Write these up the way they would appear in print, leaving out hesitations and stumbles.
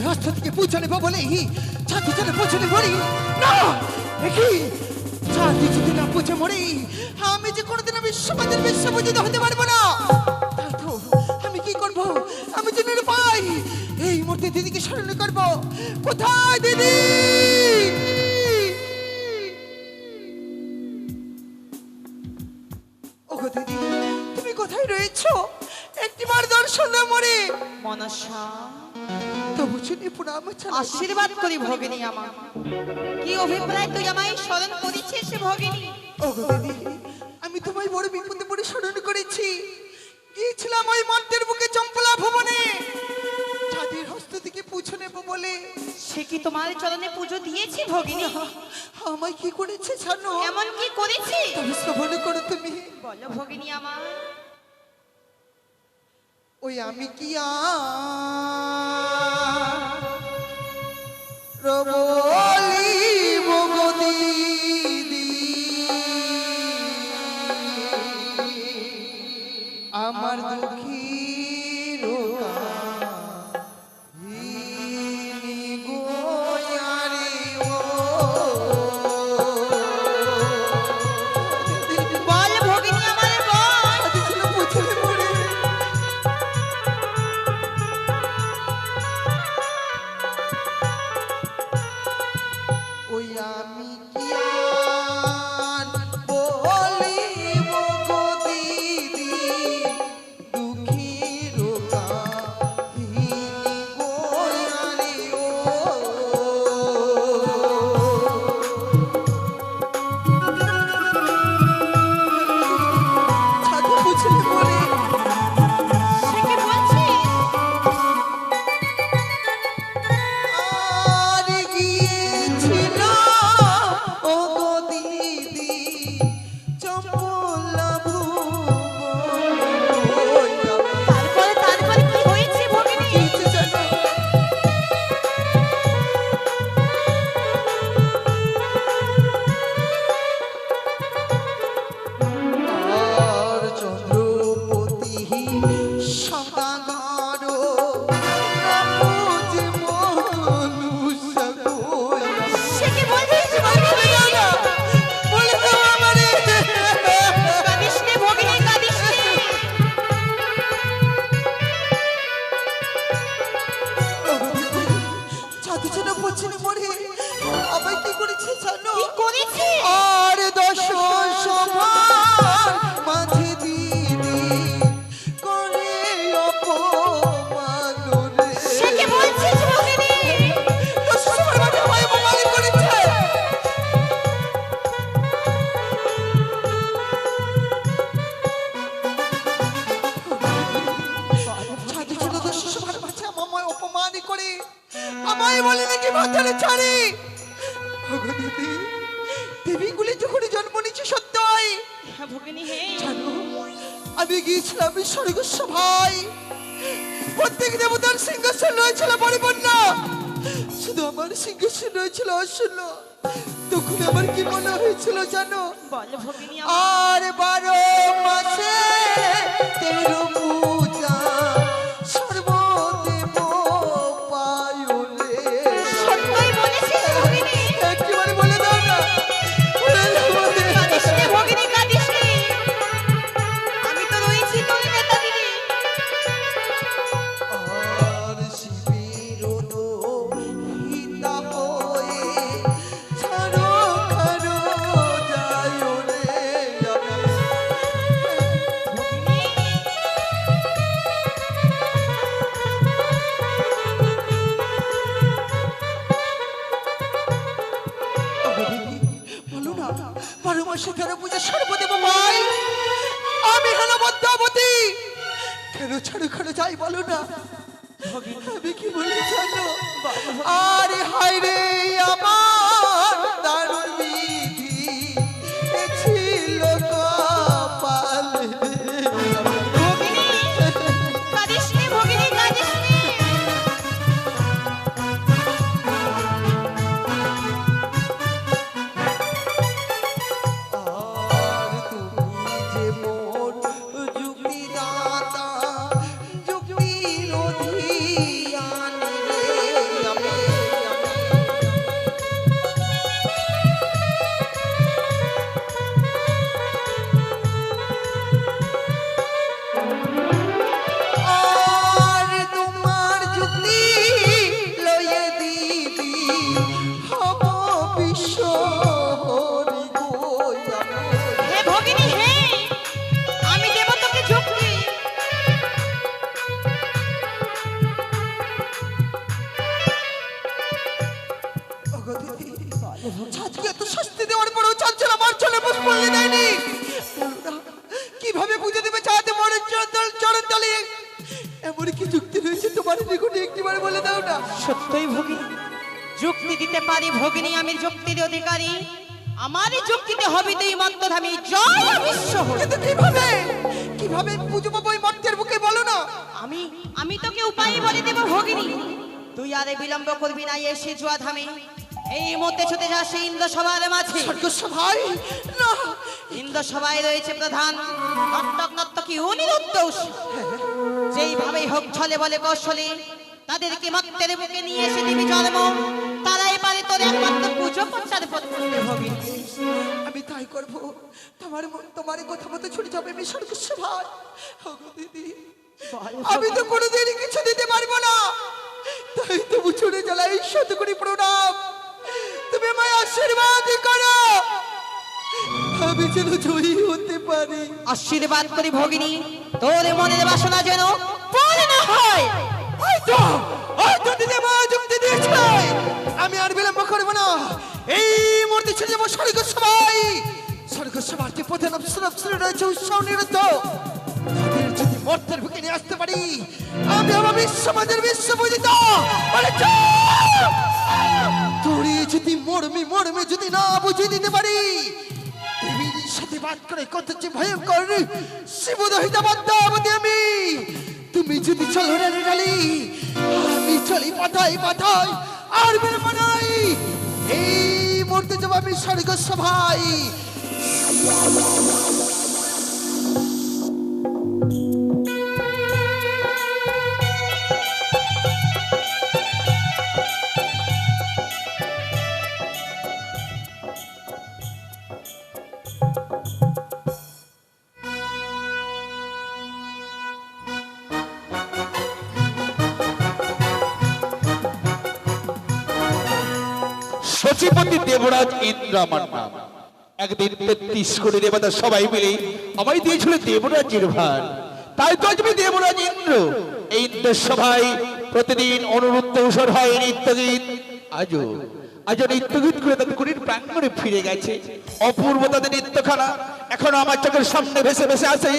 ছাদের রাস্তা থেকে পৌঁছে নেবো বলেই ছাদে চলে পৌঁছে নেবো না। দেখি ছাদে যদি না পৌঁছে মরি, আমি যে কোনোদিন বিশ্ববাদের বিশ্বপূজিত হতে পারবো না। তারপর আমি কি করব? আমি যে নিরুপায়। এই মুহূর্তে দিদিকে স্মরণ করব। কোথায় দিদি? ওগো দিদি, তুমি কোথায় রয়েছো? একটিবার দর্শন দাও মোরে। মনসা তবু চিনি প্রণাম আশীর্বাদ করি ভগিনী আমার। কি অভিপ্রায় তুই আমায় স্মরণ করেছিস ভগিনী? ওগো দিদি, আমি তোমায় বড় বিপদে পড়ে স্মরণ করেছি। গিয়েছিলাম ওই মন্ত্রের বুকে চম্পলা ভবনে ছাদের হস্ত থেকে পুজো নেব বলে। সে কি তোমার চরণে পুজো দিয়েছি ভগিনী? আমায় কি করেছে জানো? এমন কি করেছি? তবে শ্রবণ করো তুমি। বলো ভগিনী আমার। ওই আমি কি রবলি বগদিদি, আমার দুঃখীর বল ভগিনী আমার বল। ওই আমি কি বলিব গো দিদি, দুঃখীর কাহিনী গোয়ারি ও। ছাদে বুঝলে বলে সে কি বলছিস? আর গিয়েছিল ও গো দিদি চম্পলা ভুবন। তারপরে কি হয়েছে ভগিনী? কিছু জানো? আর চন্দ্রপতি সদাগর নামুজ মনুষ্য গোয়া। সে কি বলছিস ভগিনী? বলে দাও আমারে। কাঁদিস নে ভগিনী, কাঁদিস নে। ছাদে যেন পৌঁছনে মরে আবার কি করেছে জানো? কি করেছে? আর দশ সভার মাঝে দিদি করে অপমান রে। সে কি বলছিস ভগিনী? দশ সভার মাঝে আমায় অপমান করেছে। ছাদে যেন দশ সভার মাঝে আমায় অপমান করে আমায় বলে নাকি বাঁচালে ছাড়ি। ওগো দিদি, দেবীগুলি যখন জন্ম নিচ্ছে সত্যই হ্যাঁ ভগিনী, হে জানো, আমি গিয়েছিলাম স্বর্গস্ব ভাই। প্রত্যেক দেবতার সিংহাসন রয়েছিল পরিপূর্ণ, শুধু আমার সিংহাসন রয়েছিল অশূন্য। তখন আমার কি মনে হয়েছিল জানো? বল ভগিনী আর 12 মাসে 13 পূজা সর্বদেব পায়ুরে। সত্যই বলেছিস ভগিনী? একেবারে বলে দাও না, বলে দাও আমাদের। কাঁদিস নে ভগিনী, কাঁদিস নে। আমি তো রয়েছি তোর নেতা দিদি। আর শিবের হিতা হয়ে ছাড়ো খারো যায় রে। বলো না, 12 মাসে 13 পূজা সর্বদেব ভাই, আমি হলো মধ্যবতী। কেন ছাড়ো খারো যাই বলো না। আমি কি বলি জানো? আরে হায় রে আমার দারুণ বিধি এ ছিল কপালে। ভগিনী, কাঁদিস নে ভগিনী, কাঁদিস নে। আর তুমি যে মোর যুক্তিদাতা, যুক্তির অধিয়ান রে। এমন কি যুক্তি রয়েছে তোমার নিকটে একটিবার বলে দাও না। সত্যই ভগিনী, যুক্তি দিতে পারি ভগিনী, আমি যুক্তির অধিকারী। আমারই যুক্তিতে হবে তুই মত্তধামী জয় বিশ্ব হল। কিন্তু কিভাবে কিভাবে বুঝবো ওই মর্তের বুকে বলো না। আমি তোকে উপায় বলে দেব ভগিনী। তুই আরে বিলম্ব করবি না, এসে জুয়া ধামে এই মুহূর্তে ছুটে যা সেই ইন্দ্র সভার মাঝে। স্বর্গসভায় না, ইন্দ্র সভায় রয়েছে প্রধান নর্তক নর্তকী অনিরুদ্ধ। যেইভাবেই হোক ছলে বলে কৌশলে তাদেরকে মত্তের বুকে নিয়ে এসে দিবি জন্ম। তারাই পারে তোর একমাত্র পুজো করতে ভগিনী। আমি তাই করব। তোমার কথা মতো ছুটে যাবে আমি স্বর্গসভায়। ওগো দিদি, আমি তো কোনোদিন কিছু দিতে পারবো না, তাই তবু ছুটে জ্বালাই শত করি প্রণাম। তুমি আমায় আশীর্বাদ করো, আমি যেন জয়ী হতে পারি। আশীর্বাদ করি ভগিনী, তোর মনের বাসনা যেন পূর্ণ হয়। হয়তো দিদি মা যুক্তি দিয়েছে, আমি আর বিলম্ব করবো না। এই মুহূর্তে ছুটে যাবো স্বর্গসভায়। স্বর্গসভার যে প্রধান অফিসার রয়েছে উৎসাহ নিরুদ্ধ, তাদের যদি মর্তের বুকে নিয়ে আসতে পারি আমি আমার বিশ্বমাদের বিশ্বপূজিত। তোরে যদি মর্মে যদি না বুঝিয়ে দিতে পারি, দেবীর সাথে বাদ করে কত যে ভয়ঙ্কর শিবদহিতা বাদ্যাবতী আমি। তুমি যদি চলো রানী ডালি, আমি চলি পাতায় পাতায়, আর বিলম্ব নাই। এই মুহূর্তে যাবো আমি স্বর্গসভায়। সচিপতি দেবরাজ ইন্দ্র আমার নাম। একদিন ৩৩ কোটি দেবতা সবাই মিলে আমায় দিয়েছিল দেবরাজের ভার। তাই তো আজ আমি দেবরাজ ইন্দ্র। এই ইন্দ্র সভায় প্রতিদিন অনুরুদ্ধ উৎসব হয় নিত্যগীত। আজও নিত্যগীত করে তাদের কুড়ির প্রাঙ্গণে ফিরে গেছে। অপূর্ব তাদের নিত্যখানা এখনো আমার চোখের সামনে ভেসে ভেসে আসে।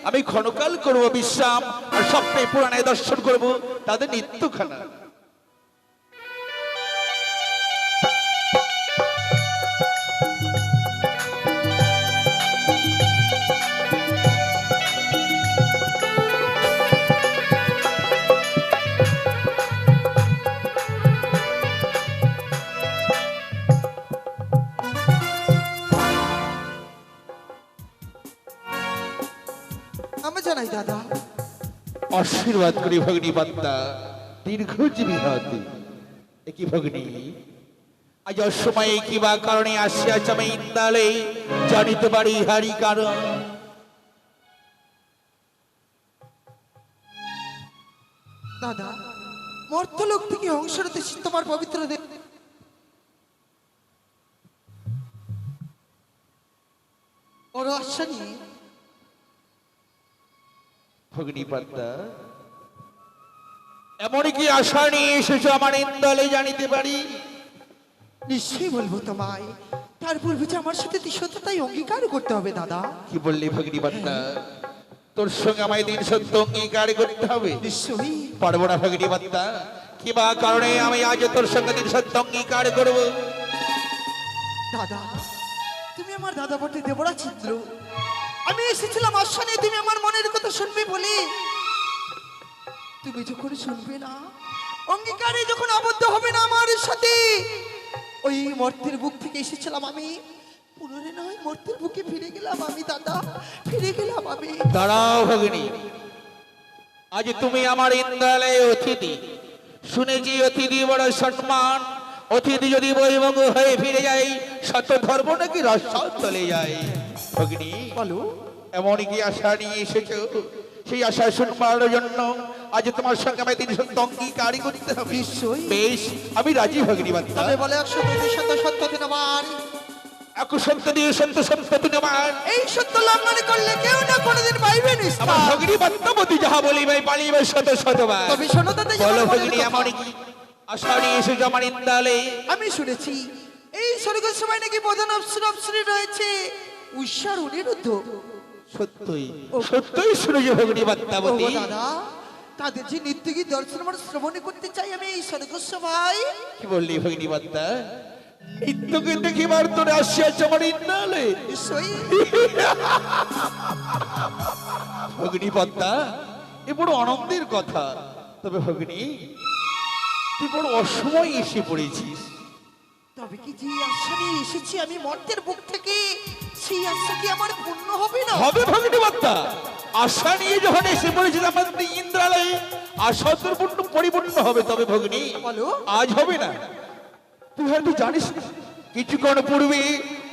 আমি ক্ষণকাল করবো বিশ্রাম, আর স্বপ্নে পুরাণে দর্শন করব তাদের নিত্যখানা। আমি জানাই দাদা, আশীর্বাদ করি ভগিনী বান্দা দীর্ঘজীবী হতে। কি ভগিনী, আজ অসময়ে কিবা কারণে আসিয়াছ আমি ইন্দালে, জানিতে পারি হারি কারণ। দাদা মর্তলোক থেকে অংশরতে তোমার পবিত্র দেব ওর আশা নিয়ে। ভগিনী বান্দা, এমন কি আশা নিয়ে এসেছো আমার ইন্দালে জানিতে পারি? নিশ্চয়ই বলবো তোমায়, তার পূর্বে যে আমার সাথে সত্যতাই অঙ্গীকার করতে হবে দাদা। কি বললি ভগিনী বান্দা? তোর সঙ্গে আমায় দিন সত্য অঙ্গীকার করতে হবে। নিশ্চয়ই পারবো না ভগিনী বান্দা, কিবা কারণে আমি আজ তোর সঙ্গে দিন সত্য অঙ্গীকার করবো। দাদা, তুমি আমার দাদা বটে দেবরা চিত্র। আমি এসেছিলাম আশা নিয়ে তুমি আমার মনের কথা শুনবে বলে। তুমি যখন শুনবে না, অঙ্গীকারে যখন আবদ্ধ হবে না আমার সাথে, ওই মর্তের বুক থেকে এসেছিলাম আমি, পুনরে নয় মর্তের বুকে ফিরে গেলাম আমি দাদা, ফিরে গেলাম আমি। দাঁড়াও ভগিনী, আজ তুমি আমার ইন্দ্রালয়ে অতিথি। শুনেছি অতিথি বড় সম্মান। অতিথি যদি বৈভব হয়ে ফিরে যায়, শত ধর্ম নাকি রসাও চলে যায়। ভগিনী বলো, এমন কি আশা নিয়ে এসেছো? সেই আশা শুনবার জন্য আজ তোমার সঙ্গে আমি দিন সত্য অঙ্গীকার করতে হবে। নিশ্চয়ই। বেশ, আমি রাজি ভগিনী বান্দা। তবে বলে 100 দিন আমার এক সত্য দিয়ে সত্য সত্য দিন আমার। এই সত্য লঙ্ঘন করলে কেউ না কোনোদিন পাইবে আমার নিস্তার। ভগিনী বান্দাবতী যাহা বলিবে পালিবে শত শতবার। তবে শোনো দাদা, বলো ভগিনী, এমন কি আশা নিয়ে এসেছো আমার ইন্দ্রালয়ে? আমি শুনেছি এই স্বর্গের সময় নাকি প্রধান অপসরে রয়েছে উষার অনিরুদ্ধ। সত্যই সত্যই শুনেছি ভগিনী বান্দাবতী। ও দাদা, তাদের যে নৃত্য গীত দর্শন আমার শ্রবণ করতে চাই আমি এই স্বর্গ সভায়। কি বললি ভগিনী পদ্মা? নিত্যকে দেখিবার তোরে আসিয়াছে আমার ইন্দ্রালয়ে। নিশ্চয়ই ভগিনী পদ্মা, এ বড় আনন্দের কথা। তবে ভগিনী, তুই বড় অসময় এসে পড়েছিস। তবে কি যে আশা নিয়ে এসেছি আমি মর্তের বুক থেকে, সেই আশা কি আমার পূর্ণ হবে না? হবে ভগিনী পদ্মা। আশা নিয়ে যখন এসে পড়েছিস আমাদের ইন্দ্রালয়ে, আশা তোর পূর্ণ পরিপূর্ণ হবে। তবে ভগিনী, বলো। আজ হবে না। তুই হয়তো জানিস না, কিছুক্ষণ পূর্বে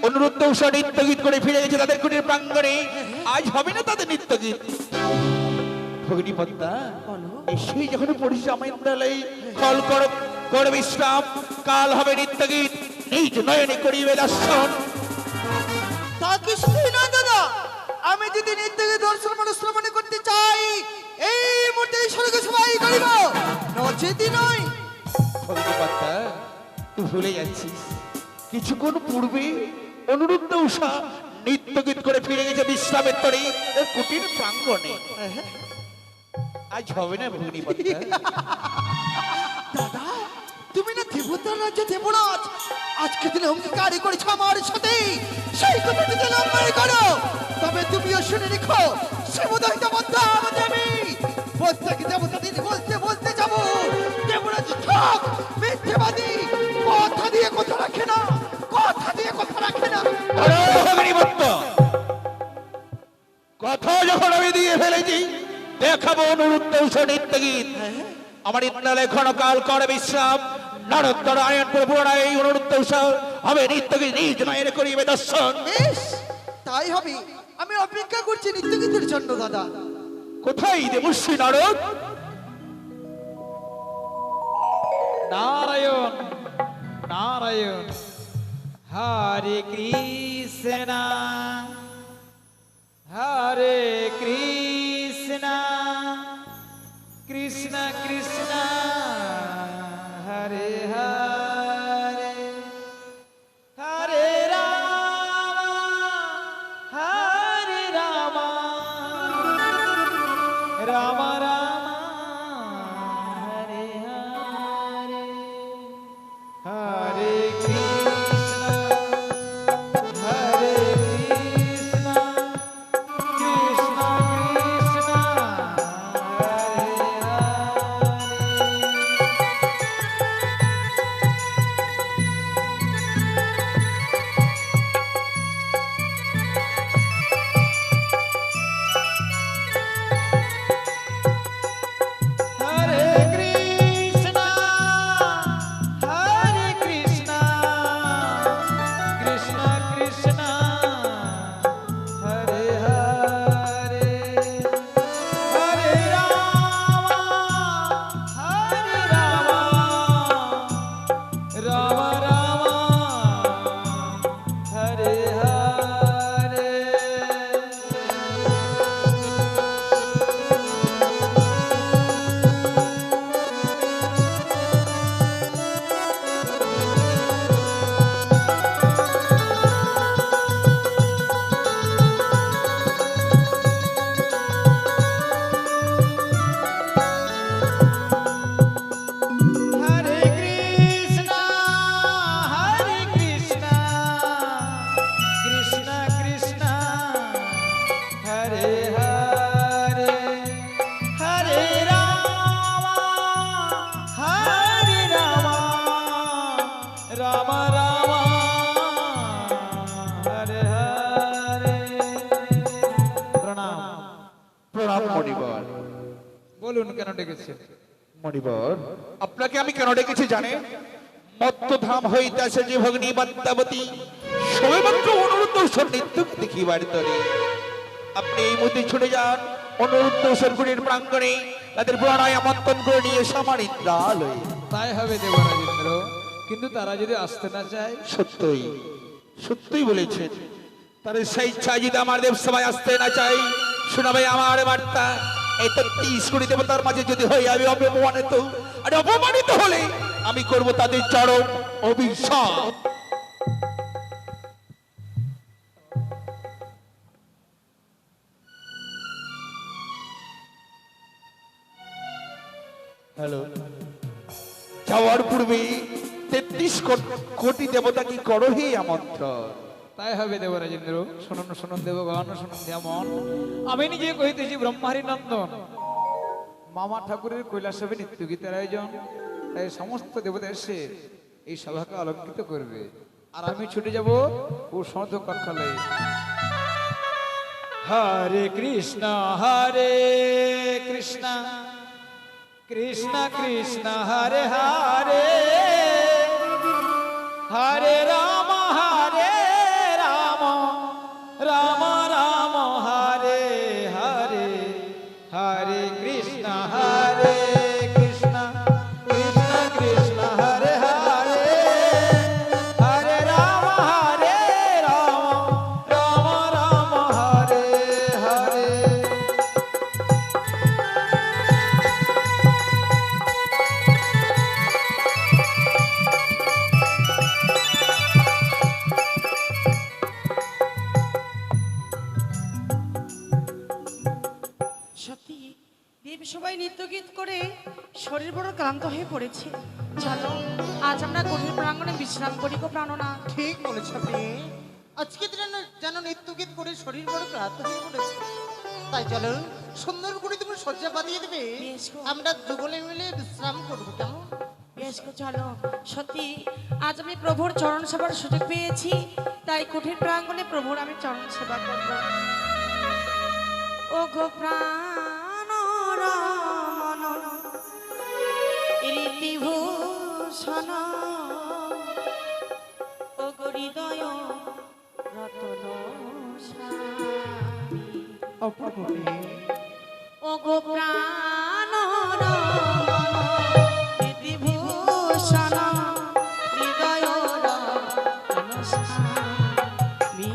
অনুরুদ্ধ উষা নৃত্য গীত করে ফিরে গেছে তাদের কুটির প্রাঙ্গণে। আজ হবে না তাদের নৃত্য গীত। ভগিনী পদ্মা, বলো। এসেই যখন পড়েছিস আমার ইন্দ্রালয়ে, কল কর বিশ্রাম। কাল হবে নৃত্য গীত, নিজ নয়নে করিবে দর্শন। তা কি শুধুই নয় দাদা, আমি যদি নৃত্য গীত দর্শন মানুষ শ্রবণ করতে চাই এই মুহূর্তে এই স্বর্গ সভায় করিব, নচেতি নয়। ভগিনী পদ্মা, তুই ভুলে যাচ্ছিস কিছুক্ষণ পূর্বে অনুরুদ্ধ উষা নৃত্য গীত করে ফিরে গেছে বিশ্রামের তরে কুটির প্রাঙ্গণে। আজ হবে না ভগিনী পদ্মা। দাদা, তুমি না দেবতার রাজ্য দেবরাজ, আজকে দিনে অঙ্গীকার করেছ আমার সাথে, সেই কথা যদি লঙ্ঘন করো তবে তুমিও শুনে রেখো শিবদহিত বদ্ধা আমাদের আমি প্রত্যেক দেবতা দিন বলতে বলতে যাব দেবরাজ ঠক মিথ্যেবাদী, কথা দিয়ে কথা রাখে না, কথা দিয়ে কথা রাখে না। ভগিনী পদ্মা, কথা যখন আমি দিয়ে ফেলেছি, দেখাবো অনুরুদ্ধ উষা নৃত্য গীত। আমার ইন্দ্রালয়ে ক্ষণকাল করে বিশ্রাম। নরোত্তর আয়নপুর পুরায় এই অনুরুদ্ধ উষা হবে নৃত্য গীত, নিজ নয়নে করিবে দর্শন। বেশ, তাই হবে। আমি অপেক্ষা করছি নৃত্যগীতের জন্য দাদা। কোথায় দেবশ্রী নারদ? নারায়ণ নারায়ণ, হরে কৃষ্ণ হরে কৃষ্ণ, কৃষ্ণ কৃষ্ণ হরে হরে, হরে রাম হরে রাম, রাম রাম হরে হরে, হরে কৃষ্ণ হরে কৃষ্ণ, কৃষ্ণ কৃষ্ণ হরে হরে কৃষ্ণ হরে কৃষ্ণ, কৃষ্ণ কৃষ্ণ হরে হরে, হরে রাম হরে রাম, রাম রাম হরে হরে। হরে কৃষ্ণ হরে কৃষ্ণ, কৃষ্ণ কৃষ্ণ হরে হরে, হরে রাম হরে রাম, রাম রাম হরে হরে। প্রণাম। প্রণাম মণিবর। বলুন কেন ডেকেছেন? মণিবর, আপনাকে আমি কেন ডেকেছি জানেন? মত্তধাম হইতে আসে যে ভগ্নী পদ্মাবতী সবেমাত্র অনুরুদ্ধ উষার নৃত্য দেখিবার তরে আপনি এই মধ্যে ছুটে যান অনুরুদ্ধ উষার কুটির প্রাঙ্গণে, তাদের প্রণয় আমন্ত্রণ করে নিয়ে এসে আমার ইন্দ্রালয়ে। তাই হবে দেবরাজেন্দ্র, কিন্তু তারা যদি আসতে না চায়? সত্যই সত্যই বলেছেন। তার সেই ইচ্ছা যদি আমার দেব সবাই আসতে না চাই, শোনাবে আমার বার্তা। এই ৩৩ কোটি দেবতার মাঝে যদি হই আমি অপমানিত, আর অপমানিত হলে আমি করব তাদের চরম অভিশাপ। হ্যালো, যাওয়ার পূর্বে 33 কোটি দেবতা কি করো হে আমন্ত্রণ। তাই হবে দেবরাজেন্দ্র। শুনুন শুনুন দেবগণ, শুনুন যেমন আমি নিজে কহিতেছি ব্রহ্মারী নন্দন মামা ঠাকুরের কৈলাসবে নিত্য গীতের আয়োজন, তাই সমস্ত দেবতা এসে এই সভাকে অলঙ্কৃত করবে, আর আমি ছুটে যাব ও সমর্থ কক্ষালয়ে। হরে কৃষ্ণ কৃষ্ণ কৃষ্ণ কৃষ্ণ হরে হরে, হরে রাম রাম রাম হরে হরে, হরে কৃষ্ণ কৃষ্ণ কৃষ্ণ কৃষ্ণ হরে হরে, হরে রাম রাম রাম হরে হরে। সত্যি দেব সবাই নৃত্য গীত করে শরীর বড় ক্লান্ত হয়ে পড়েছে। চলো আজ আমরা কোঠের প্রাঙ্গণে বিশ্রাম করি গো প্রাণনা। ঠিক বলেছ আপনি। আজকে দিন যেন নৃত্য গীত করে শরীর বড় ক্লান্ত হয়ে পড়েছে, তাই চলো সুন্দর করে তুমি শয্যা বাঁধিয়ে দেবে, বেশ গো। আমরা দুগলে মিলে বিশ্রাম করবো, কেমন? বেশ গো চলো। সত্যি আজ আমি প্রভুর চরণ সেবার সুযোগ পেয়েছি, তাই কোঠের প্রাঙ্গণে প্রভুর আমি চরণ সেবা করব। ও গো প্রাণ রমণ রীতিভূষণ, ও গো হৃদয় রতন ও গো প্রাণ রমণ রীতিভূষণ, হৃদয় রতন স্বামী।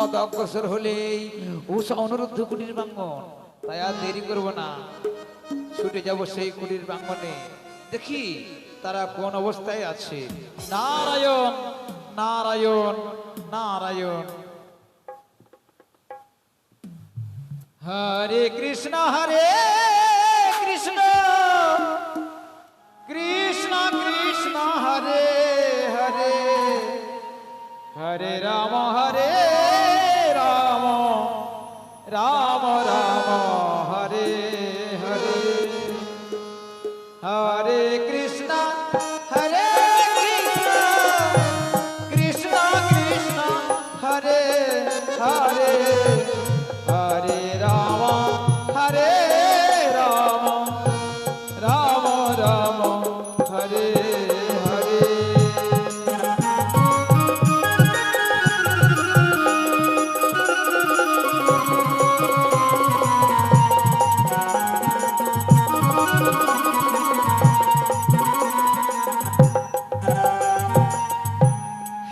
পথ অগ্রসর হলেই উষা অনুরুদ্ধ কুটির প্রাঙ্গণ। তাই আর দেরি করব না, ছুটে যাব সেই কুটির প্রাঙ্গণে, দেখি তারা কোন অবস্থায় আছে। নারায়ণ নারায়ণ নারায়ণ। হরে কৃষ্ণ কৃষ্ণ কৃষ্ণ কৃষ্ণ হরে হরে, হরে রাম রাম রাম রাম হরে হরে, হরে কৃষ্ণ কৃষ্ণ কৃষ্ণ কৃষ্ণ হরে হরে, হরে রাম রাম রাম রাম হরে হরে।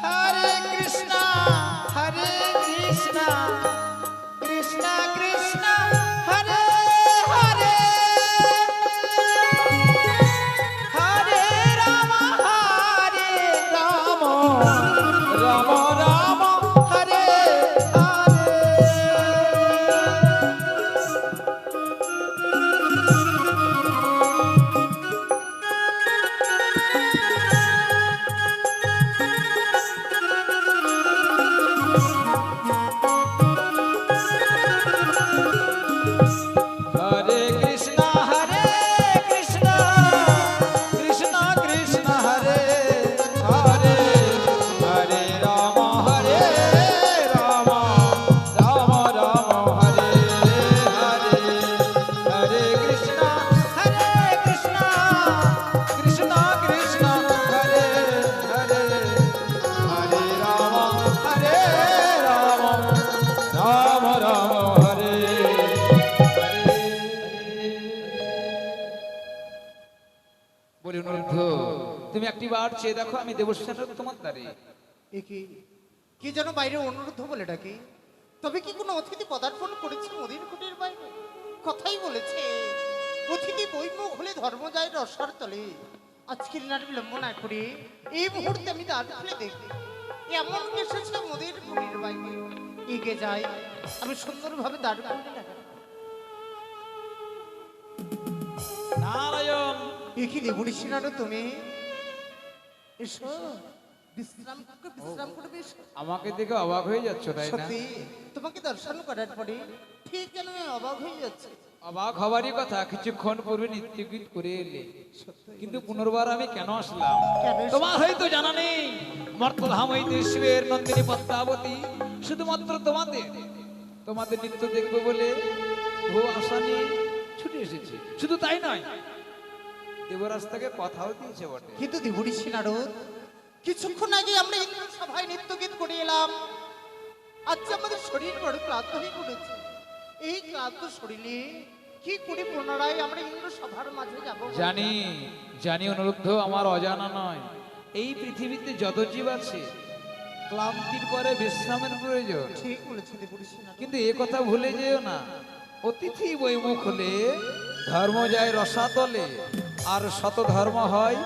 হরে কৃষ্ণ কৃষ্ণ কৃষ্ণ কৃষ্ণ হরে হরে, হরে রাম রাম রাম হরে হরে। হরে কৃষ্ণ কৃষ্ণ কৃষ্ণ কৃষ্ণ হরে হরে, হরে রাম রাম রাম রাম হরে হরে, হরে কৃষ্ণ কৃষ্ণ কৃষ্ণ কৃষ্ণ হরে হরে, হরে রাম রাম রাম হরে হরে। বলি অনুরোধ, তুমি একটি বার চেয়ে দেখো, আমি দেবশ্রেষ্ঠ তোমার দ্বারে। কি যেন বাইরে অনুরোধ বলে ডাকে, তবে কি কোনো অতিথি পদার্পণ করেছে মোদের কুটির বাইরে? কথাই বলেছে অতিথি বৈমুখ হলে ধর্ম যায় রসার তলে। আজকের নাট বিলম্ব না করে এই মুহূর্তে আমি দ্বার খুলে দেখি এমন এসেছে মোদের কুটির বাইরে। এগিয়ে যাই, আমি সুন্দরভাবে দ্বার খুলে দেখা। নারায়ণ কি দেবুড়ি সিনারো তুমি এসো, বিশ্রাম করবে এসো। আমাকে দেখে অবাক হয়ে যাচ্ছ, তাই না? সত্যি তোমাকে দর্শন করার পরে ঠিক যেন আমি অবাক হয়ে যাচ্ছি। অবাক হবারই কথা, কিছুক্ষণ পূর্বে নৃত্যগীত করে এলে, কিন্তু পুনর্বার আমি কেন আসলাম কেন এসেছো? তোমার হয়তো জানা নেই। মর্তধাম হইতে শিবের নন্দিনী পদ্মাবতী শুধুমাত্র তোমাদের নৃত্য দেখবে বলে বহু আশা নিয়ে ছুটে এসেছে। শুধু তাই নয়, দেবরাজ তাকে কথাও দিয়েছে বটে। কিন্তু দেবুড়ি সিনারদ, কিছুক্ষণ আগে আমরা ইন্দ্র সভায় নৃত্য গীত করে এলাম। আজ আমাদের শরীর বড় ক্লান্ত হয়ে পড়েছে। এই ক্লান্ত শরীরে কি করে পুনরায় আমরা ইন্দ্র সভার মাঝে যাব? জানি অনুরুদ্ধ, আমার অজানা নয়। এই পৃথিবীতে যত জীব আছে, ক্লান্তির পরে বিশ্রামের প্রয়োজন। ঠিক বলেছে দেবুড়ি সিনারদ। কিন্তু এ কথা ভুলে যেও না, অতিথি বৈমুখ হলে ধর্ম যায় রসাতলে, আর শত ধর্ম হয়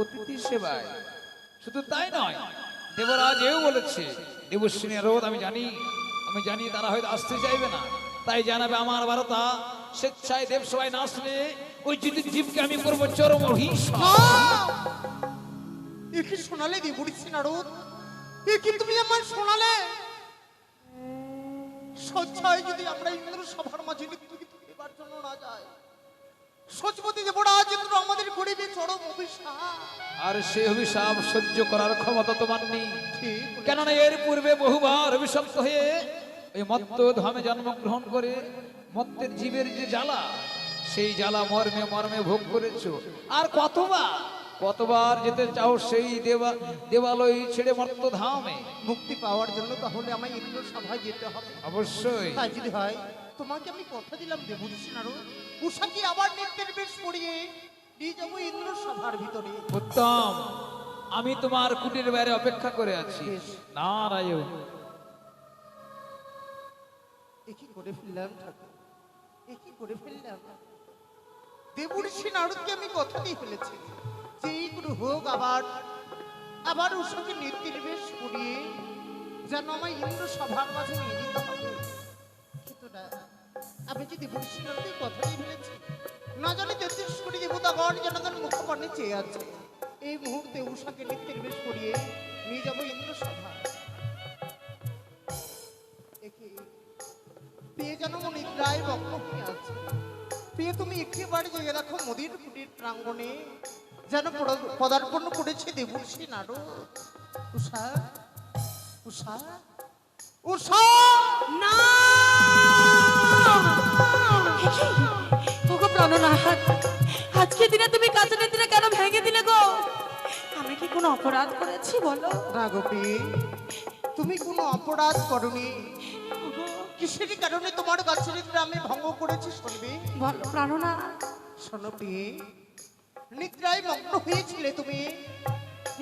অতিথি সেবায়। শুধু তাই নয়, দেবরাজ এও বলেছে, দেবশ্রী রোধ আমি জানি তারা হয়তো আসতে চাইবে না, তাই জানাবে আমার বারতা স্বেচ্ছায় দেব সবাই না আসলে ওই যদি জীবকে আমি করবো চরম অহিংসা। এ কি শোনালে দেবুড়ি সিনারদ? এ কি তুমি আমার শোনালে? স্বেচ্ছায় যদি আমরা ইন্দ্র সভার মাঝে নৃত্য গীত করিবার জন্য না যাই, সচপতি দেবরাজ ইন্দ্র আমাদের করিবে চরম অভিশাপ। আর সেই অভিশাপ সহ্য করার ক্ষমতা তোমার নেই, ঠিক কেননা এর পূর্বে বহুবার অভিশপ্ত হয়ে ওই মত্ত ধামে জন্মগ্রহণ করে মত্তের জীবের যে জ্বালা, সেই জ্বালা মর্মে মর্মে ভোগ করেছো। আর কতবার যেতে চাও সেই দেবালয় ছেড়ে মত্ত ধামে? মুক্তি পাওয়ার জন্য তাহলে আমায় ইন্দ্র সভায় যেতে হবে। অবশ্যই। তাই যদি হয়, তোমাকে আমি কথা দিলাম দেবুড়ি সিনারদ, উষাকে আবার নৃত্যের বেশ পড়িয়ে নিয়ে যাবো ইন্দ্র সভার ভিতরে। উত্তম, আমি তোমার কুটির বাইরে অপেক্ষা করে আছি। নারায়ণ। কি করে ফেললাম ঠাকুর, কি করে ফেললাম? দেবর্ষি নারদকে আমি কথা দিয়ে ফেলেছি যে এইগুলো হোক, আবার আবার ওর সঙ্গে নির্বিবেশ করিয়ে যেন আমার ইন্দ্র সভার মাঝে নিয়ে যেতে হবে। কিন্তু না, আমি যে দেবর্ষি নারদকে কথা দিয়ে ফেলেছি, না জানি 33 কোটি দেবতাগণ যেন তার মুখপানে চেয়ে আছে। এই মুহূর্তে উষাকে নির্বিবেশ করিয়ে নিয়ে যাবো ইন্দ্র সভা। পেয়ে যেন নিদ্রায় মগ্ন হয়ে আছে। পেয়ে তুমি একেবারে জেগে দেখো মোদির কুটির প্রাঙ্গণে যেন পদার্পণ করেছে দেবর্ষি নারদ। উষা, উষা, উষা! না ওগো প্রাণনাথ, আজকে দিনে তুমি কাছে নিদ্রা কেন ভেঙে দিলে গো? আমি কি কোনো অপরাধ করেছি বলো? না গোপী, তুমি কোনো অপরাধ করনি। কিসের কারণে তোমার গাছের নিদ্রা আমি ভঙ্গ করেছি শুনবি? বলো প্রাণনাথ। শোনো প্রিয়ে, নিদ্রায় মগ্ন হয়েছিলে তুমি।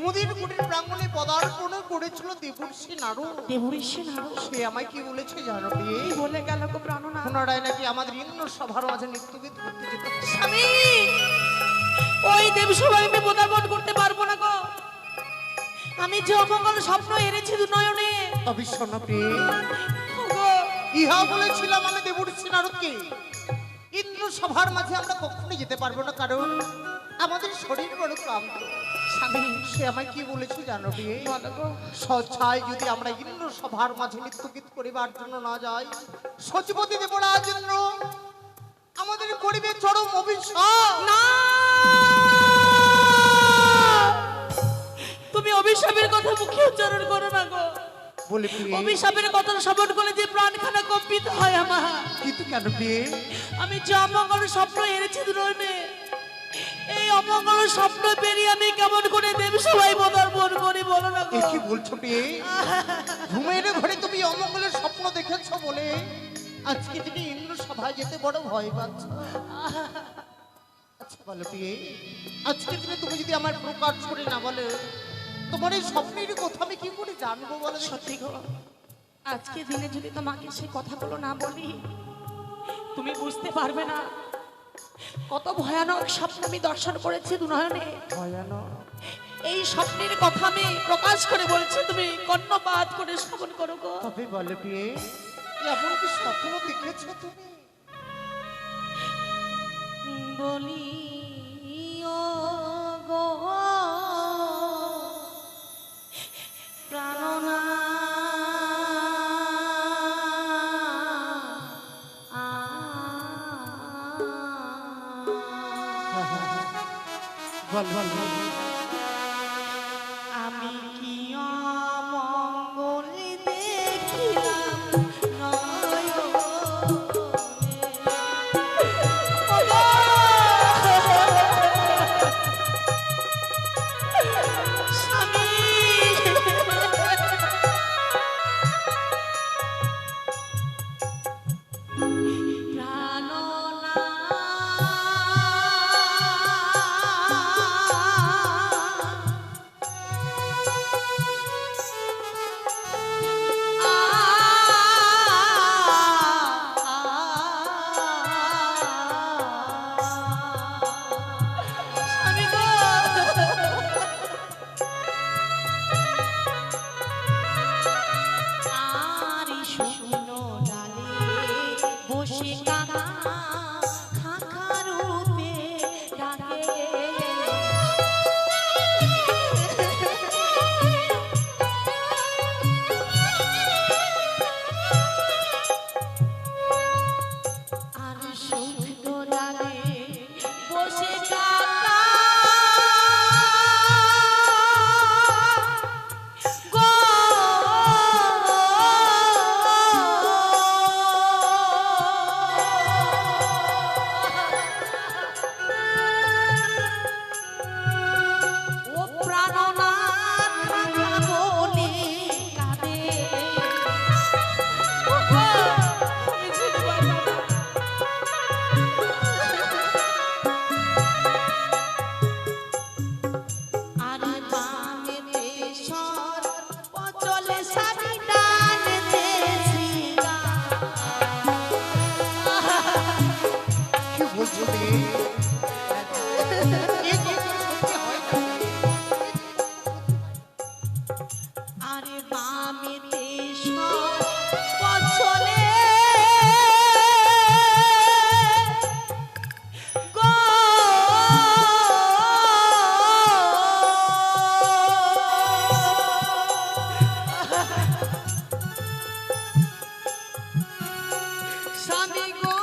মুদির কুটির প্রাঙ্গণে পদার্পণ করেছিল দেবর্ষি নারদ। দেবর্ষি নারদ সে আমায় কি বলেছে জানো প্রিয়ে? কি বলে গেল গো প্রাণনাথ? পুনরায় নাকি আমাদের ইন্দ্র সভার মাঝে নৃত্যগীত করতে যেতে হবে। স্বামী, ওই দেবসভায় আমি পদার্পণ করতে পারবো না গো। আমি যে অমঙ্গল স্বপ্ন এনেছি দুনয়নে। তবে শোনো প্রিয়ে, ওগো, ইহা বলেছিলাম আমি দেবর্ষি নারদকে, ইন্দ্র সভার মাঝে আমরা কখনোই যেতে পারবো না, কারণ আমাদের শরীর বড় ক্লান্ত। স্বামী, সে আমায় কি বলেছে জানো প্রিয়ে? বলো গো। স্বচ্ছায় যদি আমরা ইন্দ্র সভার মাঝে নৃত্যগীত করিবার জন্য না যাই, সচিপতি দেবরাজ ইন্দ্র আমাদের করিবে চরম অভিশাপ। না, তুমি অভিশাপের কথা মুখে উচ্চারণ করো না গো। বলে প্রিয়ে, অভিশাপের কথা শ্রবণ করে যে প্রাণখানা কম্পিত হয় আমার। কিন্তু কেন প্রিয়ে? আমি যে অমঙ্গল স্বপ্ন এনেছি দুনয়নে, এই অমঙ্গল স্বপ্ন পেরিয়ে আমি কেমন করে দেবসভায় পদার্পণ করি বলো না এ গো। কি বলছো প্রিয়ে? ঘুমের ঘরে তুমি অমঙ্গলের স্বপ্ন দেখেছো বলে আজকে তুমি ইন্দ্র সভায় যেতে বড় ভয় পাচ্ছ। আচ্ছা বলো প্রিয়ে, আজকে দিনে তুমি যদি আমার প্রকাশ করে না বলে, তোমার এই স্বপ্নের কথা আমি কি করে জানবো বলো দেখি? সত্যি গো, আজকে দিনে যদি তোমাকে সেই কথাগুলো না বলি, তুমি বুঝতে পারবে না কত ভয়ানক স্বপ্ন আমি দর্শন করেছি দুনয়নে। ভয়ানক? এই স্বপ্নের কথা আমি প্রকাশ করে বলছি, তুমি কর্ণপাত করে শ্রবণ করো গো। তবে বলে প্রিয়ে, এমন কি স্বপ্ন দেখেছো তুমি? বলি ও গো প্রাণনা, বল বল বল। আমি কি অমঙ্গল দেখিলাম নয়নে। ওগো! স্বামী! স্বামী গো! আরি শুকনো ডালে বসে কাকা খাখা রূপে ডাকে। আর শুকনো ডালে বসে কাকা গো আরে বামেতে সব পছলে গো স্বামী গো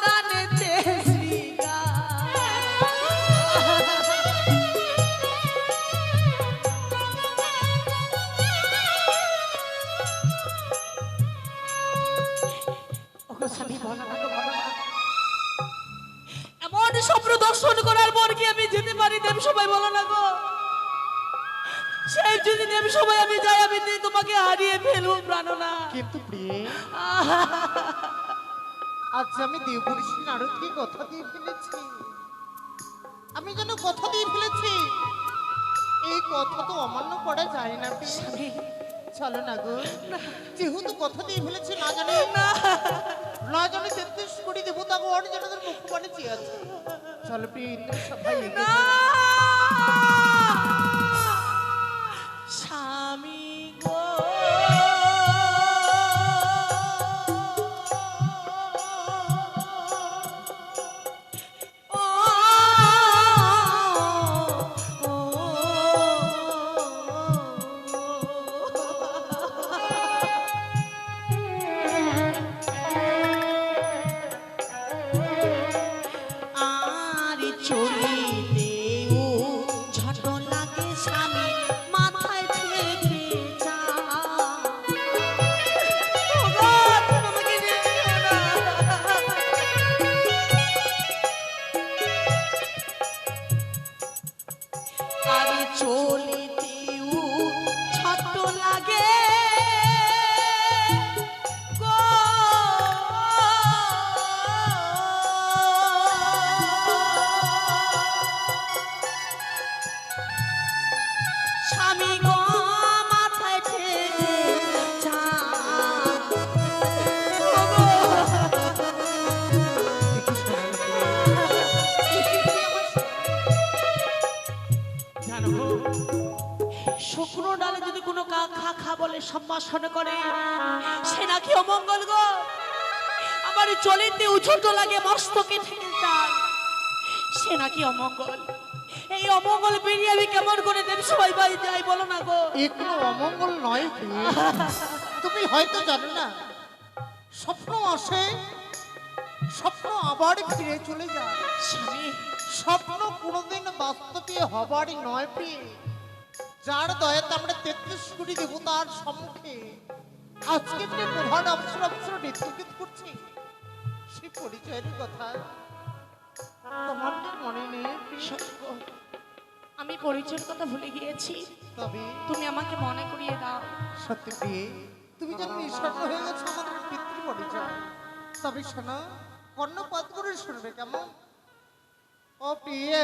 দানেতে শ্রীগা এমন স্বপ্ন দর্শন করার পর কি আমি যেতে পারি দেব সবাই বলো না গো সেই যদি দেব সবাই আমি যাই আমি তোমাকে হারিয়ে ফেলবো প্রাণনা কিন্তু প্রিয়ে আজ আমি দেবঋষি নারদকে কথা দিয়ে ফেলেছি। আমি যেন কথা দিয়ে ফেলেছি, এই কথা তো অমান্য করা যায় না প্রিয়ে। চলো না গো, যেহেতু কথা দিয়ে ফেলেছি না জানি না জানি 33 কোটি দেবতা গণ যেন তাদের মুখপানে চেয়ে আছে। চলো প্রিয় ইন্দ্র সবাই এগিয়ে যাও। স্বামী গো আর চলিতেও ঝট লাগে স্বামী মাথায় ঠেকে যা আমাকে যেও না আরে চলিতেও ছোট লাগে গো স্বামী গো মাথায় ঠেকে যা শুকনো ডালে যদি কোনো খা খা বলে সম্ভাষণ করে সে নাকি অমঙ্গল গো আমার চলিতে উছোট লাগে মস্তকে ঠেকে যায় সে নাকি অমঙ্গল এই অমঙ্গল বেরিয়ে আমি কেমন করে দেব সবাই বাড়ি যাই বলো না গো এগুলো অমঙ্গল নয় প্রিয়ে। তুমি হয়তো জানো না, স্বপ্ন আসে, স্বপ্ন আবার ফিরে চলে যায়। স্বামী স্বপ্ন কোনোদিন বাস্তবে হবারই নয় প্রিয়ে। যার দয়াতে আমরা 33 কোটি দেবতার সম্মুখে আজকে যে প্রধান অবসর অবসর নৃত্যগীত করছি, সেই পরিচয়ের কথা তোমার কি মনে নেই প্রিয়ে? আমি পরিচয়ের কথা ভুলে গিয়েছি তবে তুমি আমাকে মনে করিয়ে দাও সত্যি প্রিয়ে, তুমি যেন নিঃস্বার্থ হয়ে গেছো আমাদের পিতৃ পরিচয়। তবে শোনো, কর্ণপাত করে শুনবে কেমন? ও প্রিয়ে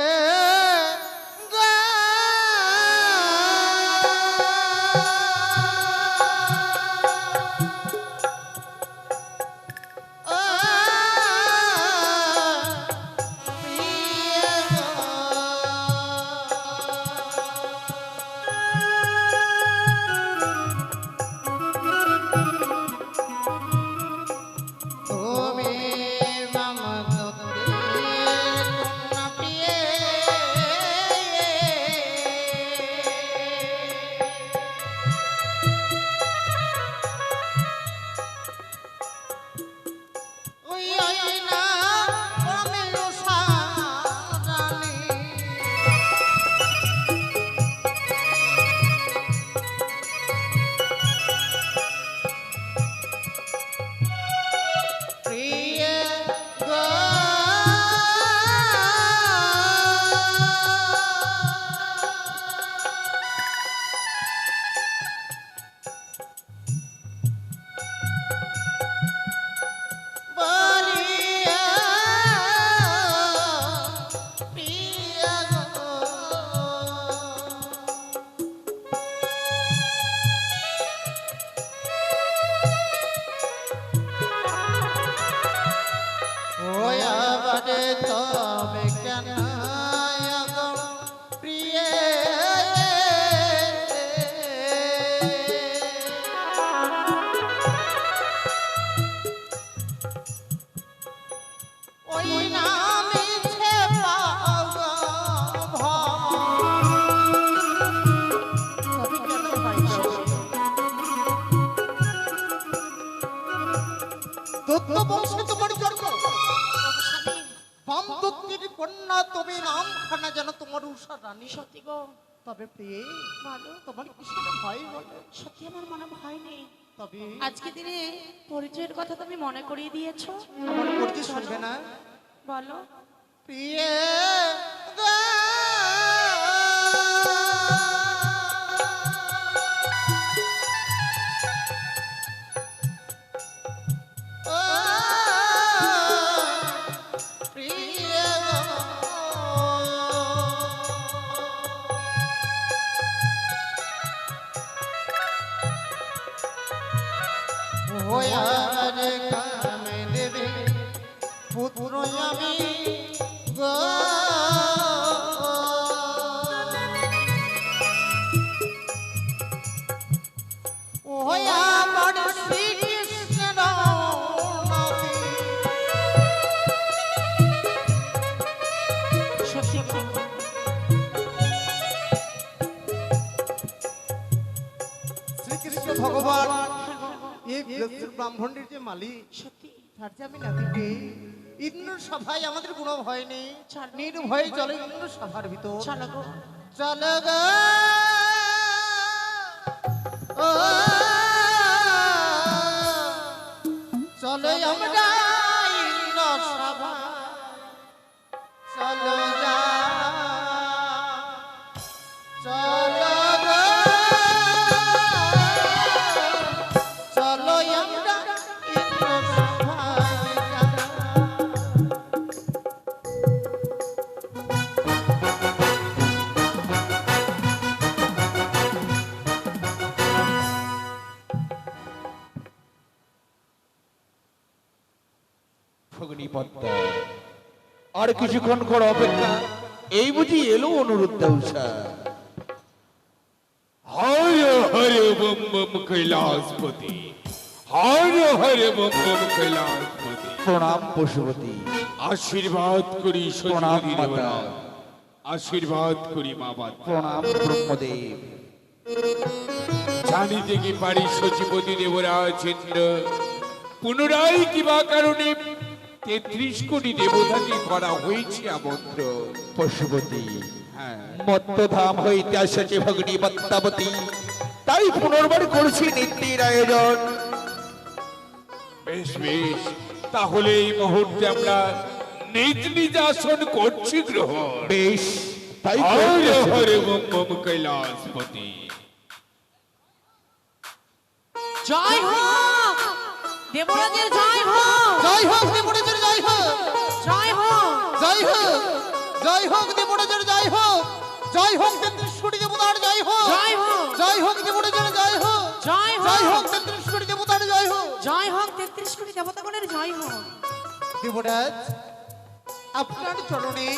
তুমি মামা রে তবে কেন গো প্রিয়ে ওই নামে ছে পাওয়া তবে কেন ভাই দত্ত বংশে তোমার জন্ম বাম দত্তের কন্যা তবে নাম খানা যেন তোমার উষা রানী সত্যি গো, তবে প্রিয়ে ভালো। তোমার কিসের ভয় বলে সত্যি আমার মনে ভয় নেই। তবে আজকে দিনে পরিচয়ের কথা তুমি মনে করিয়ে দিয়েছো। আমার করতে শুনবে না বলো। প্রিয়ে রে কামে দেবে পুত্র আমি গো ওই আমার শ্রীকৃষ্ণ নবী সত্যি গো, শ্রীকৃষ্ণ ভগবান এই ব্রাহ্মণের যে মালিক সত্যি তার যে আমি নাতিকে ইন্দ্র সভায় আমাদের কোনো ভয় নেই নির্ভয়ে চলে ইন্দ্র সভার ভিতর চলো গো। চল গো ও চলো আমরা ইন্দ্র সভা চলো যা চলো গো চলো আমরা ইন্দ্র সভায় যা ভগ্নিপদ্মা আর কিছুক্ষণ করে অপেক্ষা, এই বুঝি এলো অনুরুদ্ধ উষা। Hare Hare bomb bomb Kailashpati, Hare Hare bomb bomb Kailashpati. প্রণাম পশুপতি, আশীর্বাদ করি প্রণাম সচিবতী মাতা, দেবরাজ, আশীর্বাদ করি মা বাবা। প্রণাম ব্রহ্মদেব। জানিতে কি পারি সচিবতী দেবরাজ ইন্দ্র পুনরায় কিবা কারণে ৩৩ কোটি দেবতাকে করা হয়েছে আমন্ত্রণ। পশুপতি, হ্যাঁ, মত্তধাম হইতে আসছে ভগ্নী পদ্মাবতী, তাই পুনর্বার করছি নিত্যের আয়োজন। বেশ বেশ, তাহলে এই মুহূর্তে আমরা নিজ নিজ আসন করছি গ্রহণ। বেশ, তাই হরে করতেছি। হরে বম বম কৈলাসপতি। জয় হোক দেবরাজের, জয় হোক, জয় হোক দেবরাজের জয় হোক জয় হোক। জয় হোক জয় হোক দেবরাজের জয় হোক জয় হোক ৩৩ কোটি দেবতার জয় হোক জয় হোক। জয় হোক দেবরাজের জয় হোক জয় হোক। জয় হোক ৩৩ কোটি দেবতার জয় হোক জয় হোক ৩৩ কোটি দেবতাগণের জয় হোক। দেবরাজ আপনার চরণে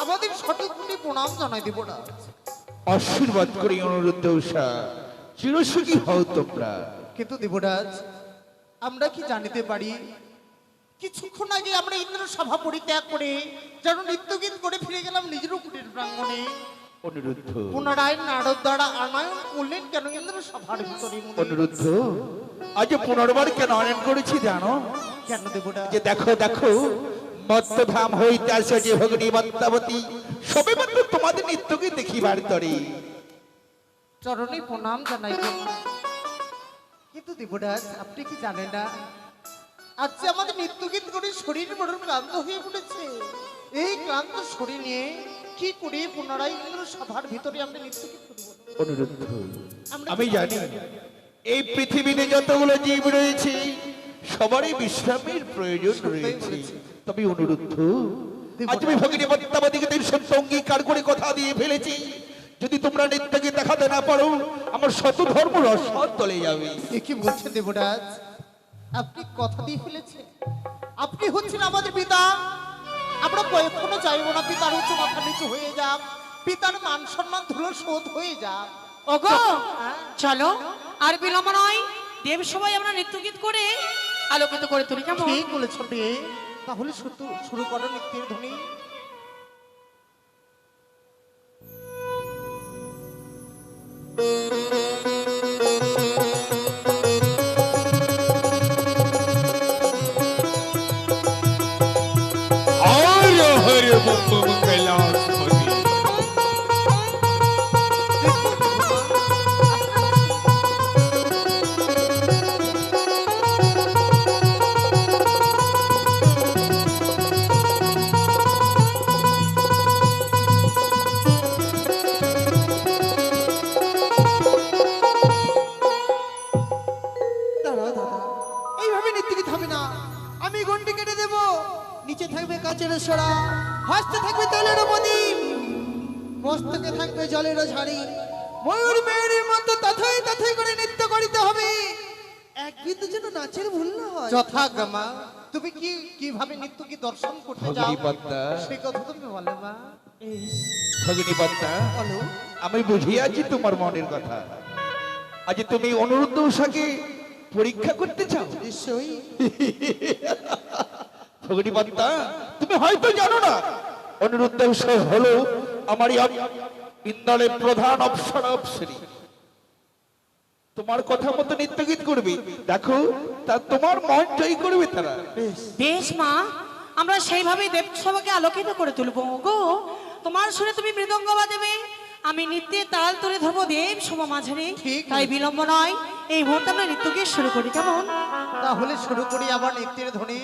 আমাদের সঠিক প্রণাম জানাই দেবরাজ। আশীর্বাদ করি অনুরুদ্ধ উষা, চিরসুখী হও তোমরা। কিন্তু দেবরাজ আমরা কি জানিতে পারি কিছুক্ষণ আগে আমরা ইন্দ্র সভা পরিত্যাগ করে যেন নৃত্যগীত করে ফিরে গেলাম নিজের কুটির প্রাঙ্গণে, অনুরুদ্ধ, পুনরায় নারদ দ্বারা আনয়ন করলেন কেন ইন্দ্র সভার ভিতরে? অনুরুদ্ধ, আজ পুনর্বার কেন আনয়ন করেছি জানো? কেন দেবরাজ? যে দেখো দেখো, মত্তধাম হইতে আসছে ভগ্নী পদ্মাবতী, সবে মাত্র তোমাদের নিত্যকে দেখিবার তরে। চরণে প্রণাম জানাই গো। কিন্তু দেবরাজ আপনি কি জানেন না আজ যে আমাদের নৃত্যগীত করে শরীর বড় ক্লান্ত হয়ে পড়েছে, এই ক্লান্ত শরীর নিয়ে কি করে পুনরায় ইন্দ্র সভার ভিতরে আমরা নৃত্যগীত করবো? অনুরুদ্ধ, আমি জানি এই পৃথিবীতে যতগুলো জীব রয়েছে সবারই বিশ্রামের প্রয়োজন রয়েছে, তবে অনুরুদ্ধ আজ আমি ভগিনী পদ্মাবতীকে তাই সত্য অঙ্গীকার করে কথা দিয়ে ফেলেছি, যদি তোমরা নিত্যকে দেখাতে না পারো আমার শত ধর্ম রসদ চলে যাবে। এ কি বলছেন দেবরাজ? আপনি কথা দিয়ে ফেলেছেন, আপনি হচ্ছেন আমাদের পিতা, আমরা কয়েকক্ষণে চাইবো না পিতার উচ্চ মাথা নিচু হয়ে যাক, পিতার মান সম্মান ধুলো শোধ হয়ে যাক। ওগো চলো আর বিলম্ব নয়, দেব সবাই আমরা নৃত্য গীত করে আলোকিত করে তুলি কেমন? ঠিক বলেছ মেয়ে, তাহলে শুরু করো নৃত্যের ধ্বনি। हर हर बम बम कैलाशपति। দাঁড়া দাদা, এইভাবে নৃত্য গীত হবে না। আমি গন্ডি কেটে দেব, নিচে থাকবে কাচের সরা, হস্তে থাকবে তেলের প্রদীপ, মস্তকে থাকবে জলের ঝাড়ি। ময়ূর মেয়ের মতো তথায় তথায় করে নৃত্য করিতে হবে, এক বিন্দু যেন নাচের ভুল না হয়। যথাগমা তুমি কিভাবে নৃত্য কি দর্শন করতে যাও ভগিনীপদ্মা, সে কথা তুমি বলে মা। ভগিনীপদ্মা, বলো। আমি বুঝিয়াছি তোমার মনের কথা। আজ তুমি অনুরুদ্ধ উষাকে পরীক্ষা করতে চাও? নিশ্চয়ই। ভগিনীপদ্মা, তুমি হয়তো জানো না অনুরুদ্ধ উষা হলো আমার ইন্দ্রের প্রধান অপ্সরা অপ্সরী। তোমার কথা মতো নৃত্য গীত করবে, দেখো তা তোমার মন জয় করবে তারা। বেশ মা, আমরা সেইভাবেই দেব সবাইকে আলোকিত করে তুলবো। গো তোমার সুরে তুমি মৃদঙ্গ বাজাবে, আমি নৃত্যে তাল তুলে ধরবো দেব সভা মাঝারে। তাই বিলম্ব নয়, এই মুহূর্তে আমরা নৃত্য গীত শুরু করি কেমন? তাহলে শুরু করি আবার নৃত্যের ধ্বনি।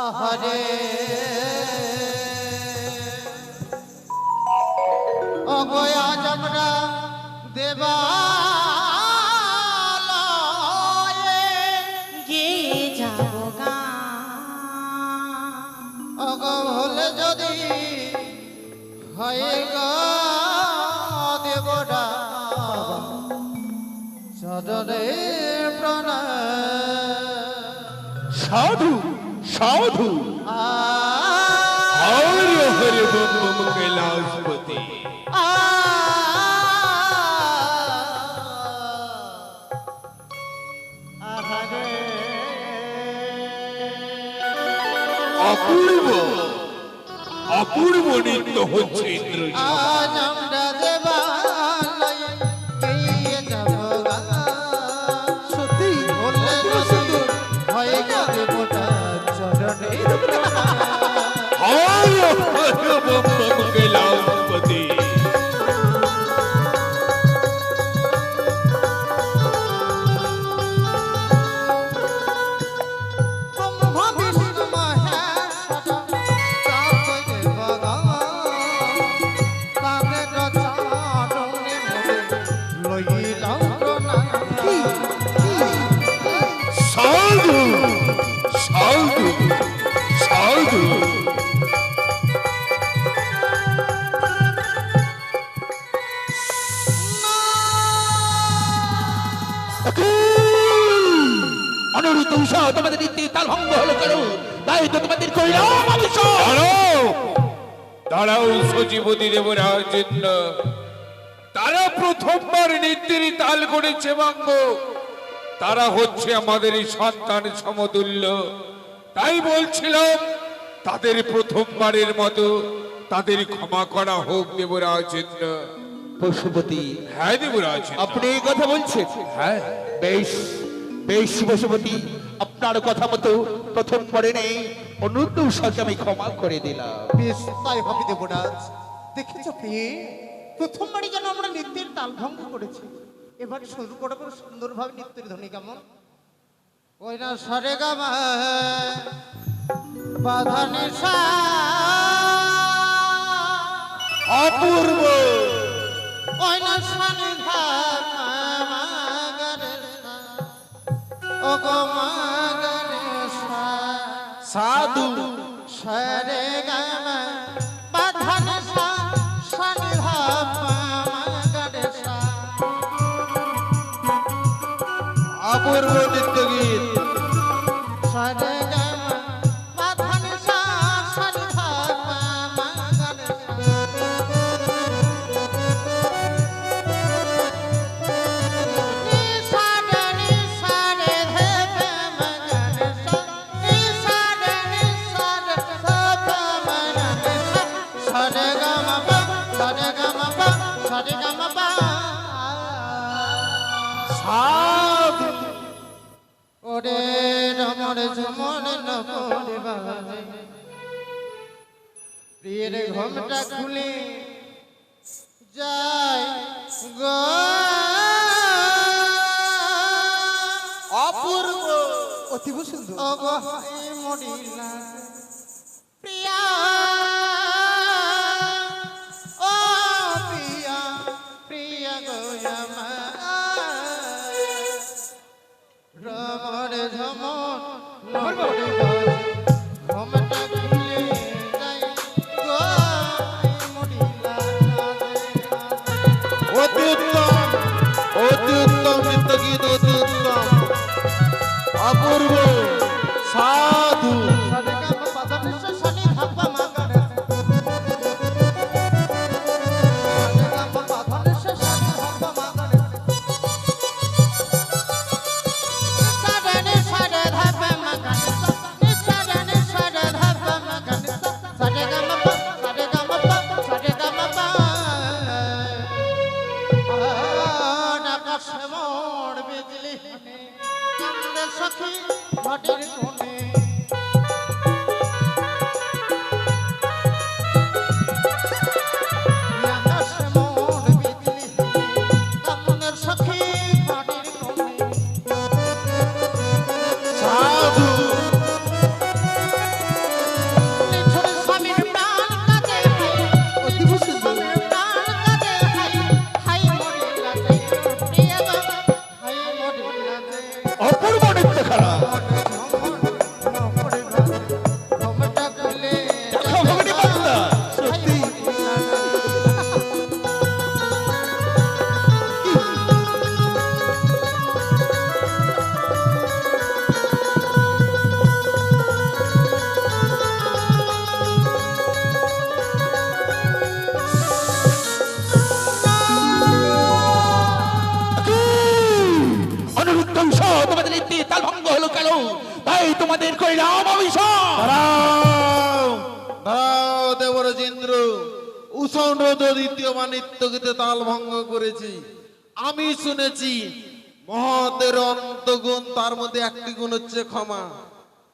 আহারে অগয়া আমরা দেবালয়ে গেয়ে যাবো গান। অগলে যদি হয় গো দেবরা চরণে প্রণাম। সাধু সাধু, हर हर बम बम कैलाशपति। অপূর্ব অপূর্ব নৃত্য হচ্ছে ইন্দ্রজি। আজ আমরা দেবালয়ে গিয়ে যাব গা। সত্যি বললে যদি হয় গো দেবতা চরণে প্রণাম। हर हर बम बम कैलाशपति। ব্রহ্মা বিষ্ণু মহেশ চাপে ভগবান তাদের চরণে লইলাম প্রণাম। সাধু সাধু সাধু। অনুরুদ্ধ উষা, তোমাদের নৃত্যের তাল ভঙ্গ হলো কেন? তাই তো তোমাদের কইলাম অবসর। দাঁড়াও দাঁড়াও সচিবতী দেবরাজ ইন্দ্র, তারা প্রথমবার নৃত্যের তাল করেছে ভঙ্গ। তারা হচ্ছে আমাদের এই সন্তান সমতুল্য, তাই বলছিলাম তাদের প্রথমবারের মতো তাদের ক্ষমা করা হোক দেবরাজ ইন্দ্র। পশুপতি, হ্যাঁ দেবরাজ ইন্দ্র। আপনি এই কথা বলছেন? হ্যাঁ বেশ বেশ পশুপতি, আপনার কথা মতো প্রথম পরে নেই অনুরুদ্ধ উষাকে আমি ক্ষমা করে দিলাম। বেশ তাই ভাবি দেবরাজ। দেখেছ প্রিয়ে, প্রথমবারই যেন আমরা নৃত্যের তাল ভঙ্গ করেছি। এবার শুরু করবো সুন্দরভাবে নৃত্যের ধ্বনি কেমন? ওই না সরে গামা বাধা নিশা অপূর্ব ওই না সানিধা মাগরে ও গো মাগরে সাধু সরে গামা বাধা নিশা সানিধা অপূর্ব নৃত্য গীত। সারে গামা পাধানি সা সারে ধাপা মাগানে নি সারে ধেপে মাগানে সা নি সারে ধাপা মাগানে সা সারে গামা পা সারে গামা পা সারে গামা পা সাধু ওরে রমণ ঝমন নপরে বাজে প্রিয়ের ঘোমটা খুলে যায় গো অপূর্ব অতীব সুন্দর। ও গো হাই মরিলা প্রিয়া ও প্রিয়া প্রিয়া গো আমার রমণ ঝমন নপরে বাজে ঘোমটা খুলে যায় গো হাই মরিলা অতি উত্তম নৃত্য গীত, অতি উত্তম অপূর্ব সাধু। সারে গামা পাধানি সা সারে ধাপা মাগানে সারে গামা পাধানি সা সারে ধাপা মাগানে সারে ধাপা মাগানে সারে ধাপা মাগানে সারে গামা পা সারে গামা পা সারে গামা পা আকাশে মোড় বিজলি কান্দে সখী ঘাটের কোণে আকাশে মোড় বিজলি কান্দে সখী ঘাটের কোণে সাধু নিঠুর স্বামীর প্রাণ কাঁদে অতীব সুন্দর। স্বামীর প্রাণ কাঁদে হাই মরিলা যাই প্রিয়া গো হাই মরিলা যাই অপূর্ব নৃত্য খেলা। দেখো ভগিনী পদ্মা, সত্যি অনিরুদ্ধ অংশ, তোমাদের নীতি তাল ভঙ্গ হলো কেন? তাই তোমাদের কইলাম অভিশাপ। দাঁড়াও দাঁড়াও দেবরাজেন্দ্র, উষানরদ দ্বিতীয় নৃত্য গীতে তাল ভঙ্গ করেছি। আমি শুনেছি মহতের অন্তগুণ, তার মধ্যে একটি গুণ হচ্ছে ক্ষমা।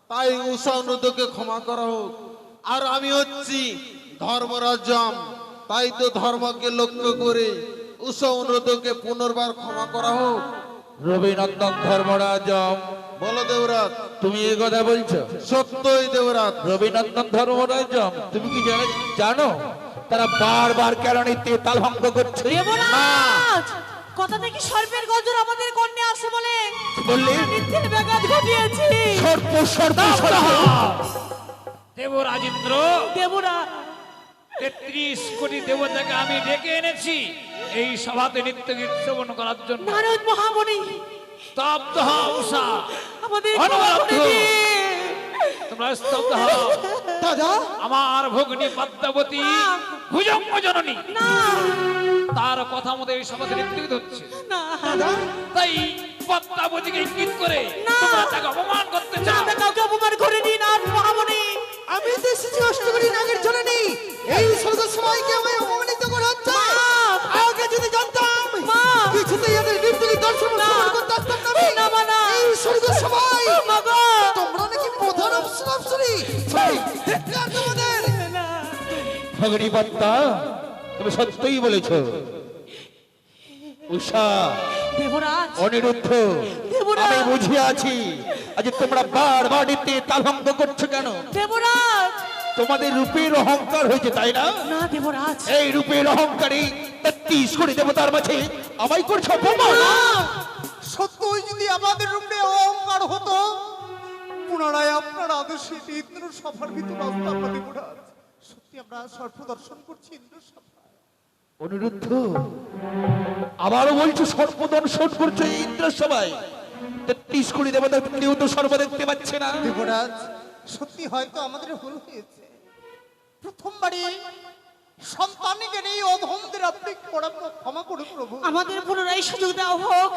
তাই উষানরদকে ক্ষমা করা হোক। আর আমি হচ্ছি ধর্মরাজম, তাই তো ধর্মকে লক্ষ্য করে উষানরদকে পুনর্বার ক্ষমা করা হোক। রবিনন্দন ধর্মরাজম, বলো দেবরাজ। তুমি এই কথা বলছো? সত্যই দেবরাজ। রবিনন্দন ধর্মরাজম, তুমি কি জানো তারা বারবার কেন নীতি তাল ভঙ্গ করছে? দেবরাজ, কথা থেকে সর্পের গর্জন আমাদের কর্ণে আসে বলে কি বললি? মিথ্যের ব্যাঘাত ঘটিয়েছি। সর্প সর্প সর্প। দেবরাজেন্দ্র, দেবরাজ 33 কোটি দেবতাকে আমি ডেকে এনেছি এই সভাতে নৃত্য গীত শ্রবণ করার জন্য। নারদ মহামণি স্তব্ধ হও উষা, আমাদের অনুরোধ। ক্ষমা করে দিন। তোমরা স্তব্ধ হও। দাদা আমার ভগ্নী পদ্মাবতী ভুজঙ্গ জননী, না তার কথা মতো এই সভাতে নৃত্য গীত হচ্ছে। না দাদা তাই পদ্মাবতীকে ইঙ্গিত করে না। তোমরা তাকে অপমান করতে না, চাও। আমরা কাউকে অপমান করিনি। নারদ মহামণি, আমি তো এসেছি অষ্টকরী নাগের জন্য নেই। এই স্বর্গ সময়কে আমায় অপমানিত করা হচ্ছে। আগে যদি জানতাম কিছুতেই এদের নির্দলী দর্শন শ্রবণ করতে আসতাম না আমি। না, না। এই স্বর্গ সময় মা গো। তোমরা নাকি প্রধান অপ্সরী দেখলে আর তোমাদের ভগিনী পদ্মা, তুমি সত্যই বলেছো। উষা, দেবরাজ, অনিরুদ্ধ, দেবরাজ। আমি বুঝিয়ে আছি আজ তোমরা বারবার নীতি তাল ভঙ্গ করছো কেন? দেবরাজ, তোমাদের রূপের অহংকার হয়েছে, তাই না? না দেবরাজ, এই রূপের অহংকারী 33 কোটি দেবতার মাঝে আমায় করছো অপমান। সত্যই যদি আমাদের রূপে অহংকার হতো, পুনরায় আপনার আদেশে ইন্দ্র সভার ভিতর আসতে আমরা দেবরাজ। সত্যি আমরা সর্প দর্শন করছি ইন্দ্র সভা। অনিরুদ্ধ, আবারও বলছো সর্পদর্শন করছো এই ইন্দ্র সভায়। তেত্রিশ কোটি দেবতা কেউ তো সর্ব দেখতে পাচ্ছে না। দেবরাজ সত্যি হয়তো আমাদের ভুল হয়েছে। প্রথমবারে সন্তানকে নেই অধমদের আপনি ক্ষমা করুন প্রভু। আমাদের পুনরায় সুযোগ দেওয়া হোক,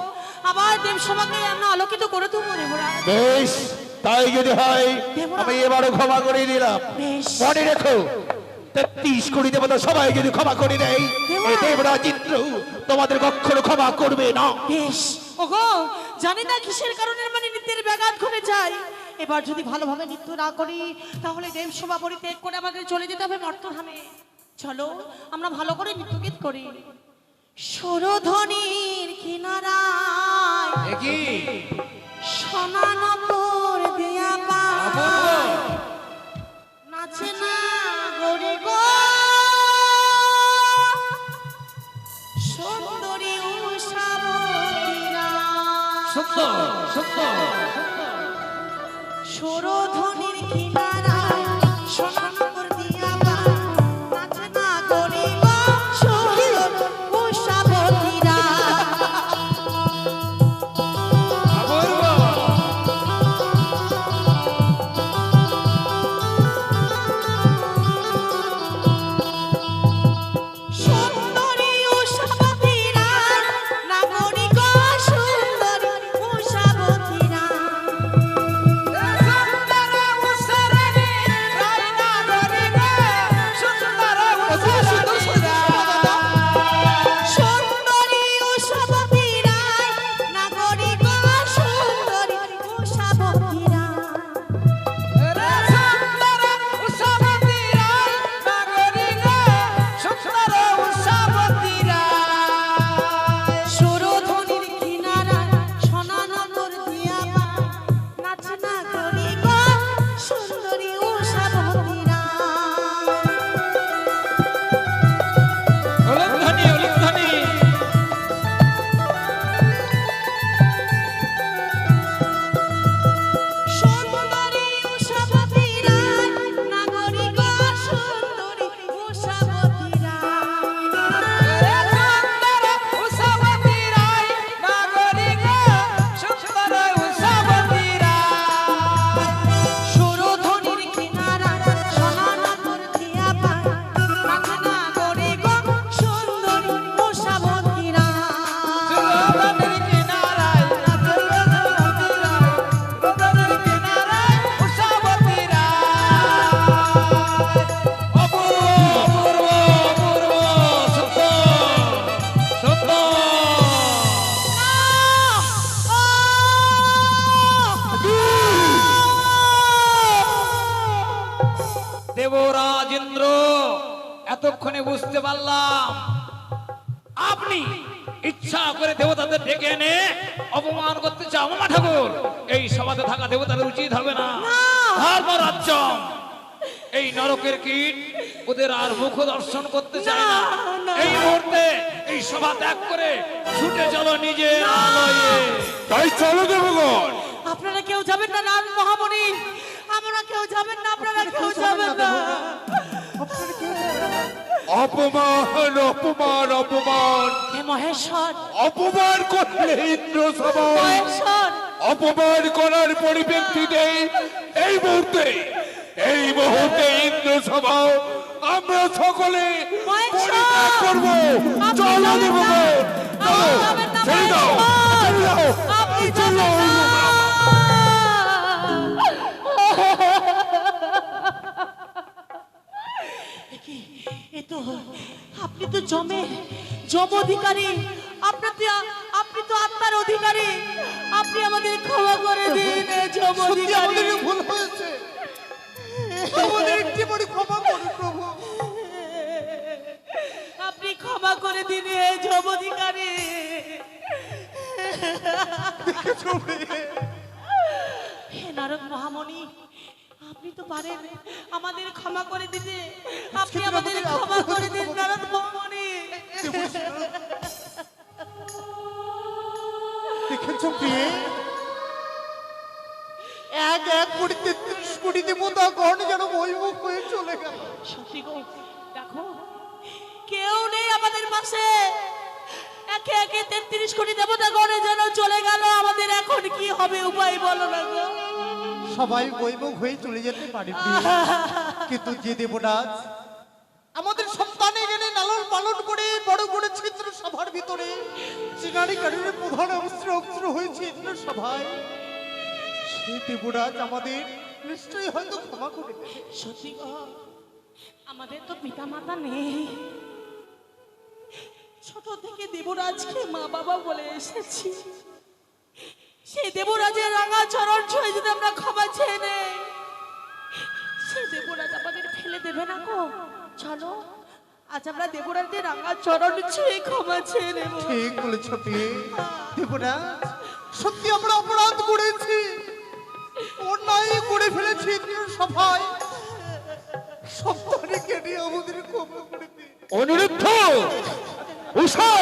আবার দেব সভাকে আমরা আলোকিত করে তুলবো দেবরাজ। বেশ, তাই যদি হয় দেবরাজ। আমি এবারও ক্ষমা করে দিলাম। বেশ। মনে রেখো 33 কোটি দেবতা সবাই যদি ক্ষমা করে দেয়, দেবরাজ। এই দেবরাজ ইন্দ্র তোমাদের কখনো ক্ষমা করবে না। বেশ, ওগো জানি না কিসের কারণে মানে নৃত্যের ব্যাঘাত ঘটে যায়। এবার যদি ভালোভাবে নৃত্য না করি তাহলে দেব সভা পরিত্যাগ করে আমাদের চলে যেতে হবে মর্তধামে। চলো আমরা ভালো করে নৃত্য গীত করি। সরধ্বনির কিনারায় কি সোনা নপুর দিয়া পা নাচে না গরে গো সুন্দরী উষাবতীরা। সুন্দর সুন্দর সরধ্বনির কিনারায় সোনা নপুর দিয়া পা নাচে না গরে গো সুন্দরী উষাবতীরা। সুন্দরী উষাবতীরা নাগরিক সুন্দরী উষাবতীরা। সুন্দরী উষাবতীরা নাগরিক সুন্দরী উষাবতীরা। সুরধ্বনির কিনারায় সোনা নপুর দিয়া পা নাচে না গরিব সুন্দরী উষাবতীরা। উলুধ্বনি উলুধ্বনি সুন্দরী উষাবতীরা নাগরিক সুন্দরী উষাবতীরা। সুরধ্বনির কিনারায় সোনা নপুর দিয়া পা নাচে না গরিব সুন্দরী উষাবতীরা। দেবরাজ ইন্দ্র, এতক্ষণে বুঝতে পারলাম আপনি ইচ্ছা করে দেবতাদের ডেকে এনে অপমান করতে চাও। মামা ঠাকুর, এই সভাতে থাকা দেবতাদের উচিত হবে না। ধর্মরাজ্য এই নরকের কীট ওদের আর মুখ দর্শন করতে চায় না। এই মুহূর্তে এই সভা ত্যাগ করে ছুটে চলো নিজে আলয়ে। তাই চলো দেবগণ। আপনারা কেউ যাবেন না নারদ মহামণি, আমরা কেউ যাবেন না, আপনারা কেউ যাবেন না। অপমান অপমান অপমান হে মহেশ্বর, অপমান করলে ইন্দ্র সভা মহেশ্বর, অপমান করার পরিপ্রেক্ষিতে এই মুহূর্তে ইন্দ্র সভা আমরা সকলে পরিত্যাগ করবো। আপনি চলো যাবেন দেবগণ, না, চলো, আপনি যাবেন না, ছেড়ে দাও, মহেশ্বর। ছেড়ে দাও, আপনি চলো। যাবেন না। এ তো আপনি তো জম অধিকারী, আপনি তো আত্মার অধিকারী। আপনি আমাদের ক্ষমা করে দিন জম সত্যি অধিকারী। আমাদের ভুল হয়েছে, আমাদের একটি বাড়ি ক্ষমা করুন প্রভু। আপনি ক্ষমা করে দিন হে জম অধিকারী। হে নারদ মহামণি, আপনি তো পারেন আমাদের ক্ষমা করে দিতে। আপনি আমাদের ক্ষমা করে দিন নারদ মহামণি। দেখেছো প্রিয়ে, এক এক কোটি 33 কোটি দেবতা গণ যেন বৈমুখ হয়ে চলে গেল। সত্যি গো, দেখো কেউ নেই আমাদের পাশে। একে একে 33 কোটি দেবতা গণে যেন চলে গেল, আমাদের এখন কি হবে উপায় বলো না গো। সবাই বৈভব হয়ে চলে যেতে পারে কিন্তু যে দেবরাজ আমাদের সন্তানে জেনে লালন পালন করে বড় করে ছিদ্র সভার ভিতরে চিনারি কারণে প্রধান অস্ত্র হয়েছে ইন্দ্র সভায়, সেই দেবরাজ আমাদের নিশ্চয়ই হয়তো ক্ষমা করে দেবে। সত্যি গো, আমাদের তো পিতা মাতা নেই, ছোট থেকে দেবরাজকে মা বাবা বলে এসেছি, সেই দেবরাজের রাঙা চরণ ছুঁয়ে যদি আমরা ক্ষমা চেয়ে নেই, সেই দেবরাজ আমাদের ফেলে দেবে না গো। চলো আজ আমরা দেবরাজের রাঙা চরণ ছুঁয়ে ক্ষমা চেয়ে নেব। ঠিক বলেছ দেবরাজ, সত্যি আমরা অপরাধ করেছি, অন্যায় করে ফেলেছি ইন্দ্র সভায়, সন্তানে কেটে আমাদের ক্ষমা করে দিন। অনিরুদ্ধ, উষা,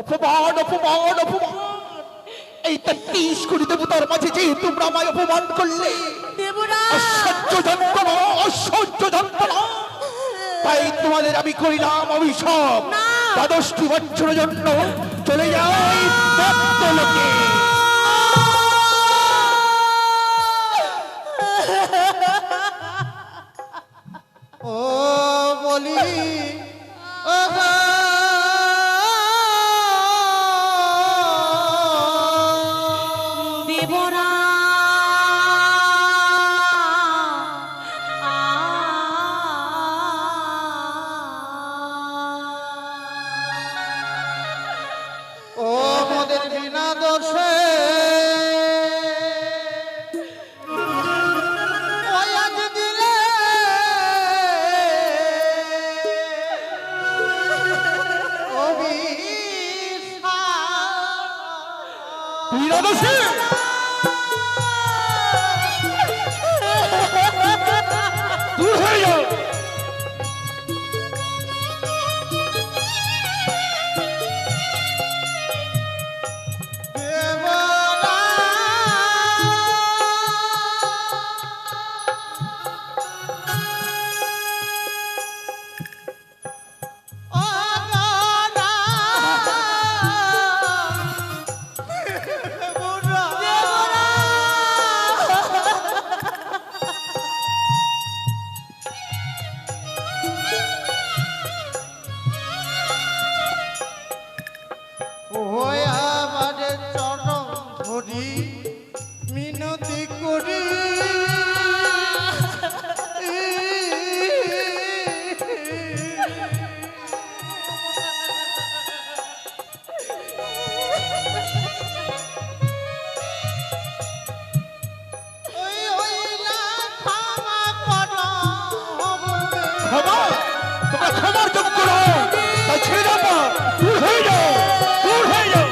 অপমান অপমান অপমান! এই 33 কোটি দেবতার মাঝে যে তোমরা আমায় অপমান করলে, দেবরাজ অসহ্য যন্ত্রণা, অসহ্য যন্ত্রণা! তাই তোমাদের আমি করিলাম অভিশাপ, 12টি বছরের জন্য চলে যাই দেবলোকে। ও বলি ও গো, দেবরা ও মোদের বিনা দোষে ওই আজ দিলে অভিশাপ। বিনাদোষী! দূর হয়ে যাও! মিনতি করি ক্ষমা! তোমরা ক্ষমার যোগ্য নও, তাই ছেড়ে দাও না! দূর হয়ে যাও! দূর হয়ে যাও!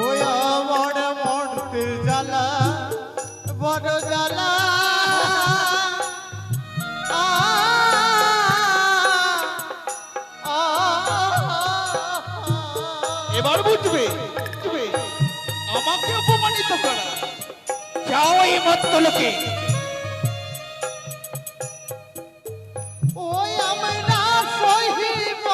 ওই আমার মর্তের জ্বালা বড় জ্বালা এবার বুঝবে বুঝবে আমাকে অপমানিত করা। যাও এই মর্তলোকে। ওই আমরা সহিব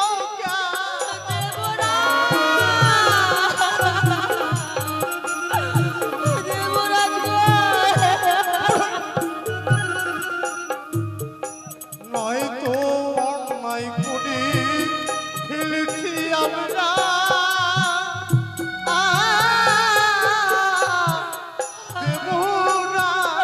নয়তো অন্যায় করে ফেলেছি আমরা দেবরাজ।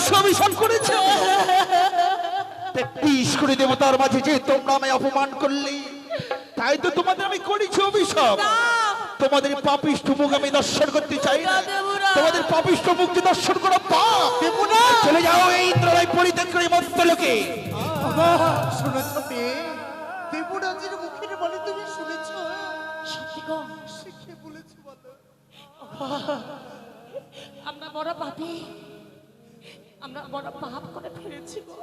অবশ্যই অভিশাপ করেছে। 33 কোটি দেবতার মাঝে যে তোমরা আমায় অপমান করলে, তাই তো তোমাদের আমি করেছি অভিশাপ। তোমাদের পাপিষ্ঠ মুখ আমি দর্শন করতে চাই না। তোমাদের পাপিষ্ঠ মুখ যে দর্শন করা পাপ। চলে যাও এই ইন্দ্ররায় পরিত্যাগ করে মর্ত্যলোকে। শুনেছ মেয়ে, দেবরাজের মুখের বলে তুমি শুনেছ? সত্যি গো, সে কে বলেছে বলো? আমরা বড় পাপী, আমরা বড় পাপ করে ফেলেছি গো,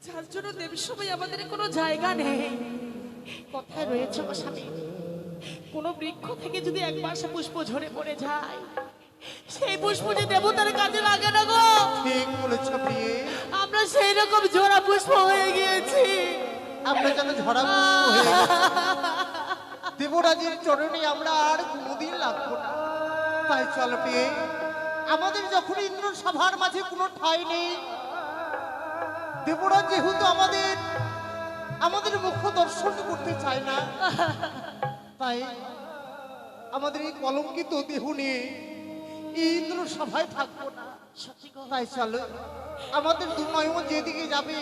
যার জন্য দেবীর সবাই আমাদের কোনো জায়গা নেই। কথায় রয়েছে গো স্বামী, কোনো বৃক্ষ থেকে যদি একবার সে পুষ্প ঝরে পড়ে যায়, সেই পুষ্প যে দেবতার কাজে লাগে না গো। ঠিক বলেছ মেয়ে, আমরা সেই রকম ঝরা পুষ্প হয়ে গিয়েছি। আমরা যেন ঝরা পুষ্প হয়ে গেছি। দেবরাজের চরণে আমরা আর কোনোদিন লাগবো না। তাই চল মেয়ে, আমাদের যখন ইন্দ্র সভার মাঝে কোনো ঠাঁই নেই, দেবরাজ যেহেতু আমাদের মুখ দর্শন করতে চায় না, তাই আমাদের এই কলঙ্কিত দেহ নিয়ে এই ইন্দ্র সভায় থাকবো না। তাই চলো, আমাদের দু নয়ন যেদিকে যাবে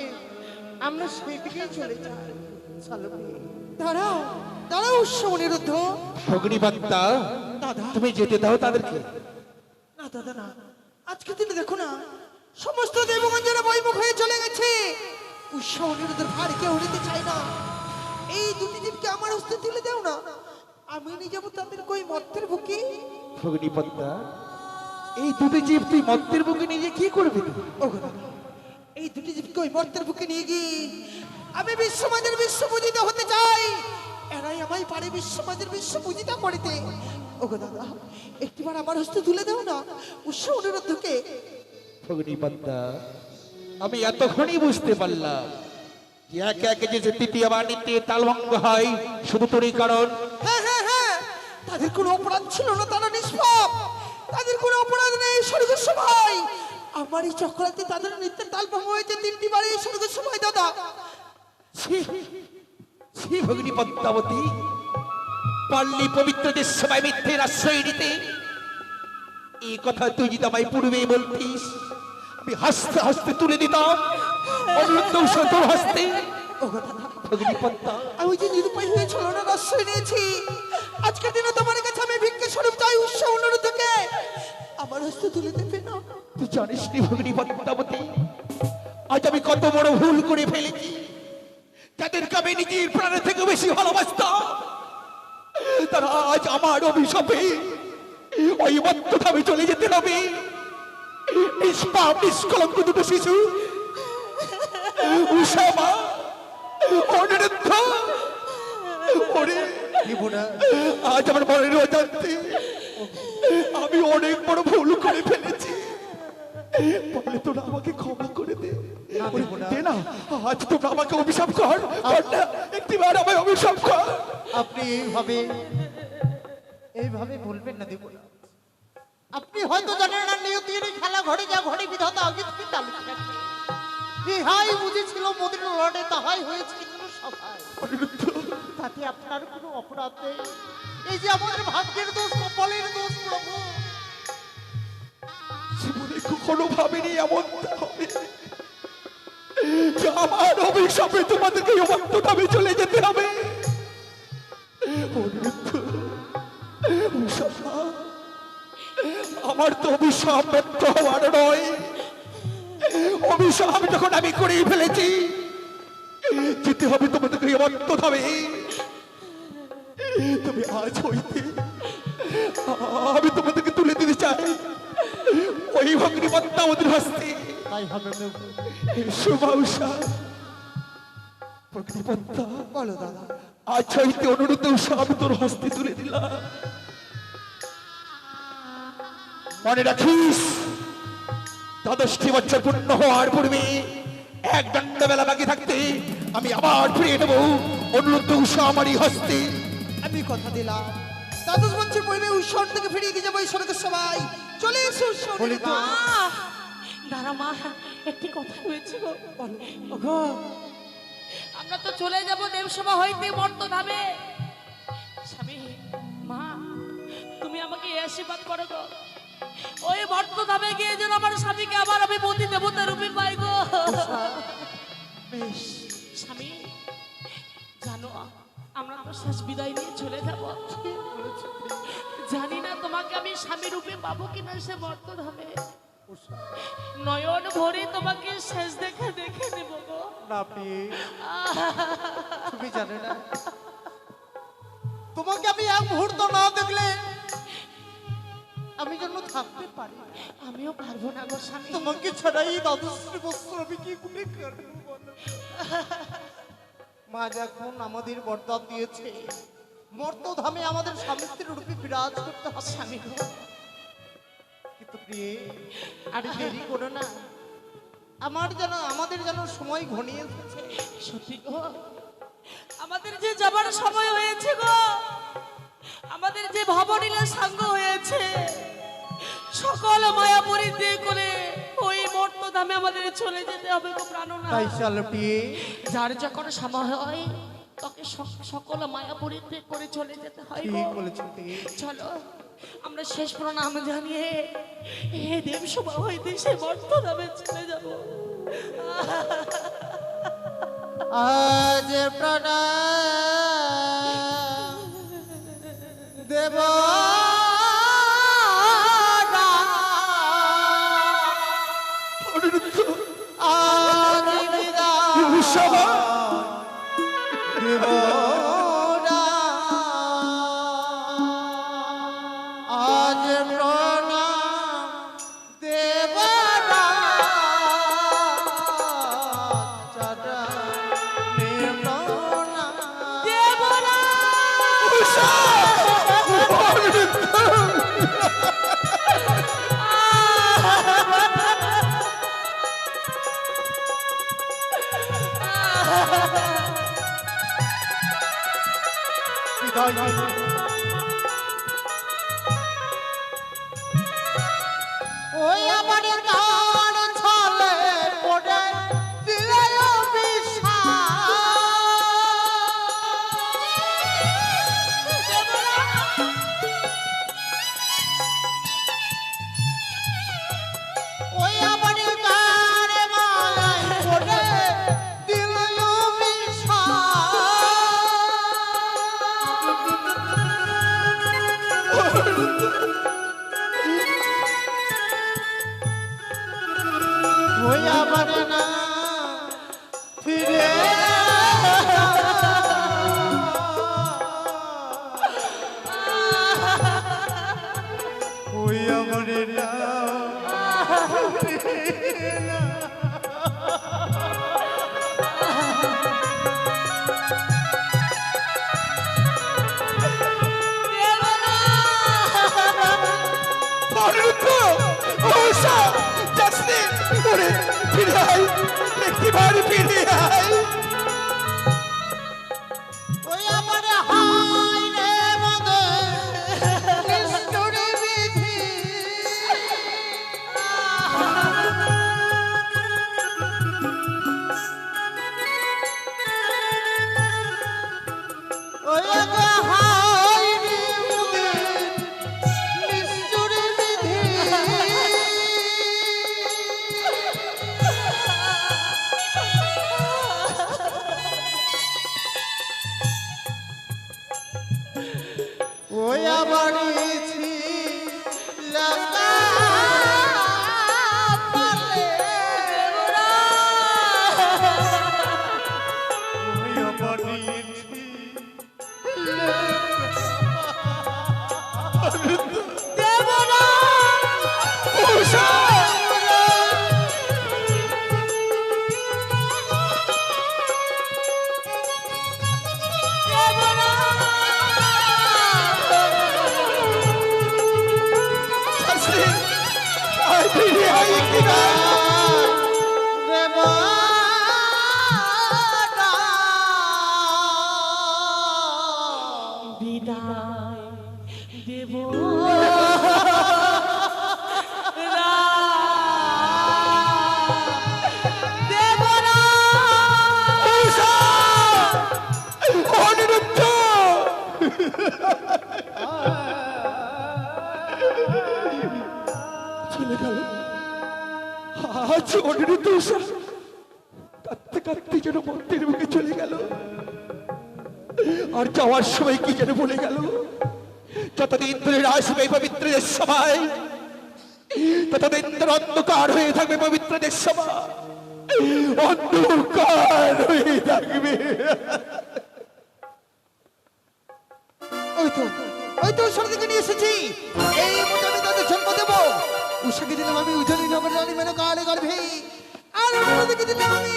আমরা সেই দিকেই চলে যাই। চলো মেয়ে। দাঁড়াও দাঁড়াও উৎসব অনিরুদ্ধ। অগ্নিপত্তা, দাদা, তুমি যেতে দাও তাদেরকে। না দাদা না, আজকে দিনে দেখো না, সমস্ত দেবগঞ্জেরা বৈমুখ হয়ে চলে গেছে। উৎসব অনিরুদ্ধের ভার কেউ নিতে চায় না। এই দুটি জীবকে আমার হস্তে তুলে দাও না, আমি নিয়ে যাবো তাদের কই মর্তের বুকে। অগ্নিপত্তা, এই দুটি জীব তুই মর্তের বুকে নিয়ে কি করবি? ও গো দাদা, এই দুটি জীবকে ওই মর্তের বুকে নিয়ে গিয়ে আমি বিশ্বমাজের বিশ্বপূজিত হতে চাই। এরাই আমায় পারে বিশ্বমাজের বিশ্বপূজিতা করিতে। ও গো দাদা, একটিবার আমার হস্তে তুলে দাও না উৎসব অনিরুদ্ধকে। অগ্নিপত্তা, আমি এতক্ষণই বুঝতে পারলাম যে একে একে যে তৃতীয় বাণীতে তালভঙ্গ হয় শুধু তোরই কারণ। হ্যাঁ হ্যাঁ হ্যাঁ, তাদের কোনো অপরাধ ছিল না, তারা নিষ্পাপ, তাদের কোনো অপরাধ নেই। স্বর্গস্ব ভাই, আমার এই চক্রান্তে তাদের নৃত্যের তাল ভঙ্গ হয়েছে 3টি বারে। স্বর্গস্ব ভাই দাদা, শ্রী ভগ্নিপদ্মাবতী, পারলি পবিত্র দেশ সবাই মিথ্যের আশ্রয় নিতে। এই কথা তুই যদি আমায় পূর্বেই বলতিস, আমি হাসতে হাসতে তুলে দিতাম অনিরুদ্ধ তোর হাসতে। ও গো দাদা, ভগ্নিপদ্মা, আমি যে নিরুপায় হয়ে ছলনার আশ্রয় নিয়েছি, আজকের দিনে তোমার কাছে আমি ভিক্ষা স্বরূপ চাই উৎসব অনিরুদ্ধকে আমার হস্তে তুলে দেবে না। তুই জানিস নি ভগ্নিপদ্মাবতী, আজ আমি কত বড় ভুল করে ফেলেছি। যাদেরকে আমি নিজের প্রাণের থেকে বেশি ভালোবাসতাম, তারা আজ আমার অভিশাপে ওই মত্তধামে চলে যেতে হবে। নিষ্পাপ নিষ্কলঙ্ক দুটো শিশু, উষামা, অনিরুদ্ধ, ওরে আজ আমার মনের অজান্তে আমি অনেক বড় ভুল করে ফেলেছি। বলে তোরা আমাকে ক্ষমা করে দে। দে না, আজ তোমরা আমাকে অভিশাপ কর না, একটিবার আমায় অভিশাপ কর। আপনি এইভাবে বলবেন না দেব। আপনি হয়তো জানেন না, নিয়তির খেলা ঘরে যা ঘরে বিধাতা আগে থেকে তালু থাকে। ইহাই বুঝেছিল মোদের লড়ে, তাহাই হয়েছে কোনো সভায়। তাতে আপনার কোনো অপরাধ নেই। এই যে আমাদের ভাগ্যের দোষ, কপালের দোষ প্রভু। জীবনে কখনো ভাবিনি এমন হবে যে আমার অভিশাপে তোমাদেরকে অমর্ত্যধামে চলে যেতে হবে। অনিরুদ্ধ, উষা, আমার তো অভিশাপ ব্যর্থ হওয়ার নয়। অভিশাপ যখন আমি করেই ফেলেছি, যেতে হবে তোমাদেরকে অমর্ত্যধামে। তবে আজ হইতে আমি তোমাদেরকে তুলে দিতে চাই ওই ভগ্নিপদ্মা ওদের হস্তে। তাই হবে শুভা ভগ্নিপদ্মা, বলো দাদা। আজ হইতে অনুরোধ উষা আমি তোর হস্তে তুলে দিলাম। মনে রাখিস, 10টি বছর পূর্ণ হওয়ার পূর্বে এক দণ্ড বেলা বাকি থাকতে আমি আবার ফিরিয়ে দেবো অনুরোধ উষা আমারই হস্তে। আমি কথা দিলাম, 10 বছর পরে উৎসব থেকে ফিরিয়ে দিয়ে যাবো এই স্বর্গস্ব ভাই। চলে এসো উৎসব। বলি তো। দাঁড়া মা, একটি কথা রয়েছে গো। ওগো, আমরা তো চলে যাব দেবসভা হইতে মর্তধামে। স্বামী, মা, তুমি আমাকে এই আশীর্বাদ করো গো, ওই মর্তধামে গিয়ে যেন আমার স্বামীকে আবার আমি পতি দেবতা রূপে পাই গো। বেশ, স্বামী জানো আমরা তো শেষ বিদায় নিয়ে চলে যাব। জানি না তোমাকে আমি স্বামী রূপে পাবো কিনা সে মর্তধামে। নয়ন ভরে তোমাকে শেষ দেখে দেখে নেব গো। না প্রিয়ে, তুমি জানো না তোমাকে আমি এক মুহূর্ত না দেখলে আমি যেন থাকতে পারি না। আমিও পারবো না গো স্বামী। তোমাকে ছাড়াই দ্বাদশী বছর আমি কি করে কাটবো বলো? মা যখন আমাদের বরদান দিয়েছে মর্তধামে আমাদের স্বামী স্ত্রীর রূপে বিরাজ করতে হবে স্বামী গো। কিন্তু প্রিয়ে আর দেরি করো না, আমাদের যেন সময় ঘনিয়ে এসেছে। সত্যি গো আমাদের যে যাবার সময় হয়েছে গো, আমাদের যে ভবনীলা সাঙ্গ হয়েছে, সকল মায়া পরিত্যাগ করে ওই মর্তধামে আমাদের চলে যেতে হবে গো প্রাণনাথ। তাই চল প্রিয়ে, যার যখন সময় হয় তাকে সকল মায়া পরিত্যাগ করে চলে যেতে হয় গো। ঠিক বলেছো প্রিয়ে। চলো আমরা শেষ প্রণাম জানিয়ে এ দেবসভা হইতে সে মর্তধামে চলে যাব। আজ প্রণাম দেব আজ বিদায় দেব আজ প্রণাম দেব ওই আমাদের গান ছলে পড়ে দিলে ওই আমাদের গান মালায় পড়ে দিলে ওই আমার না ফিরে ওই আমার না ওই আমার হাই রে মদে নিষ্ঠুর বিধি ওই আমার হাই রে মদে নিষ্ঠুর বিধি আজ অনিরুদ্ধ উষা কাঁদতে কাঁদতে যেন মন্দির মুখে চলে গেল। আর যাওয়ার সময় কি যেন বলে গেল, যতদিন ধরে আসবে এই পবিত্র দেশ সভায়, ততদিন ধরে অন্ধকার হয়ে থাকবে পবিত্র দেশ সভা, অন্ধকার হয়ে থাকবে। ওই তো উষার দিকে নিয়ে এসেছি। এই মুহূর্তে আমি তাদের জন্ম দেবো। উষাকে দিলাম আমি উজনি নগর রানী মেনো কালে গর্ভে, আর অন্যদিকে দিলাম আমি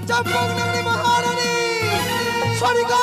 চম্পক নগরী মহারানী সরিকা।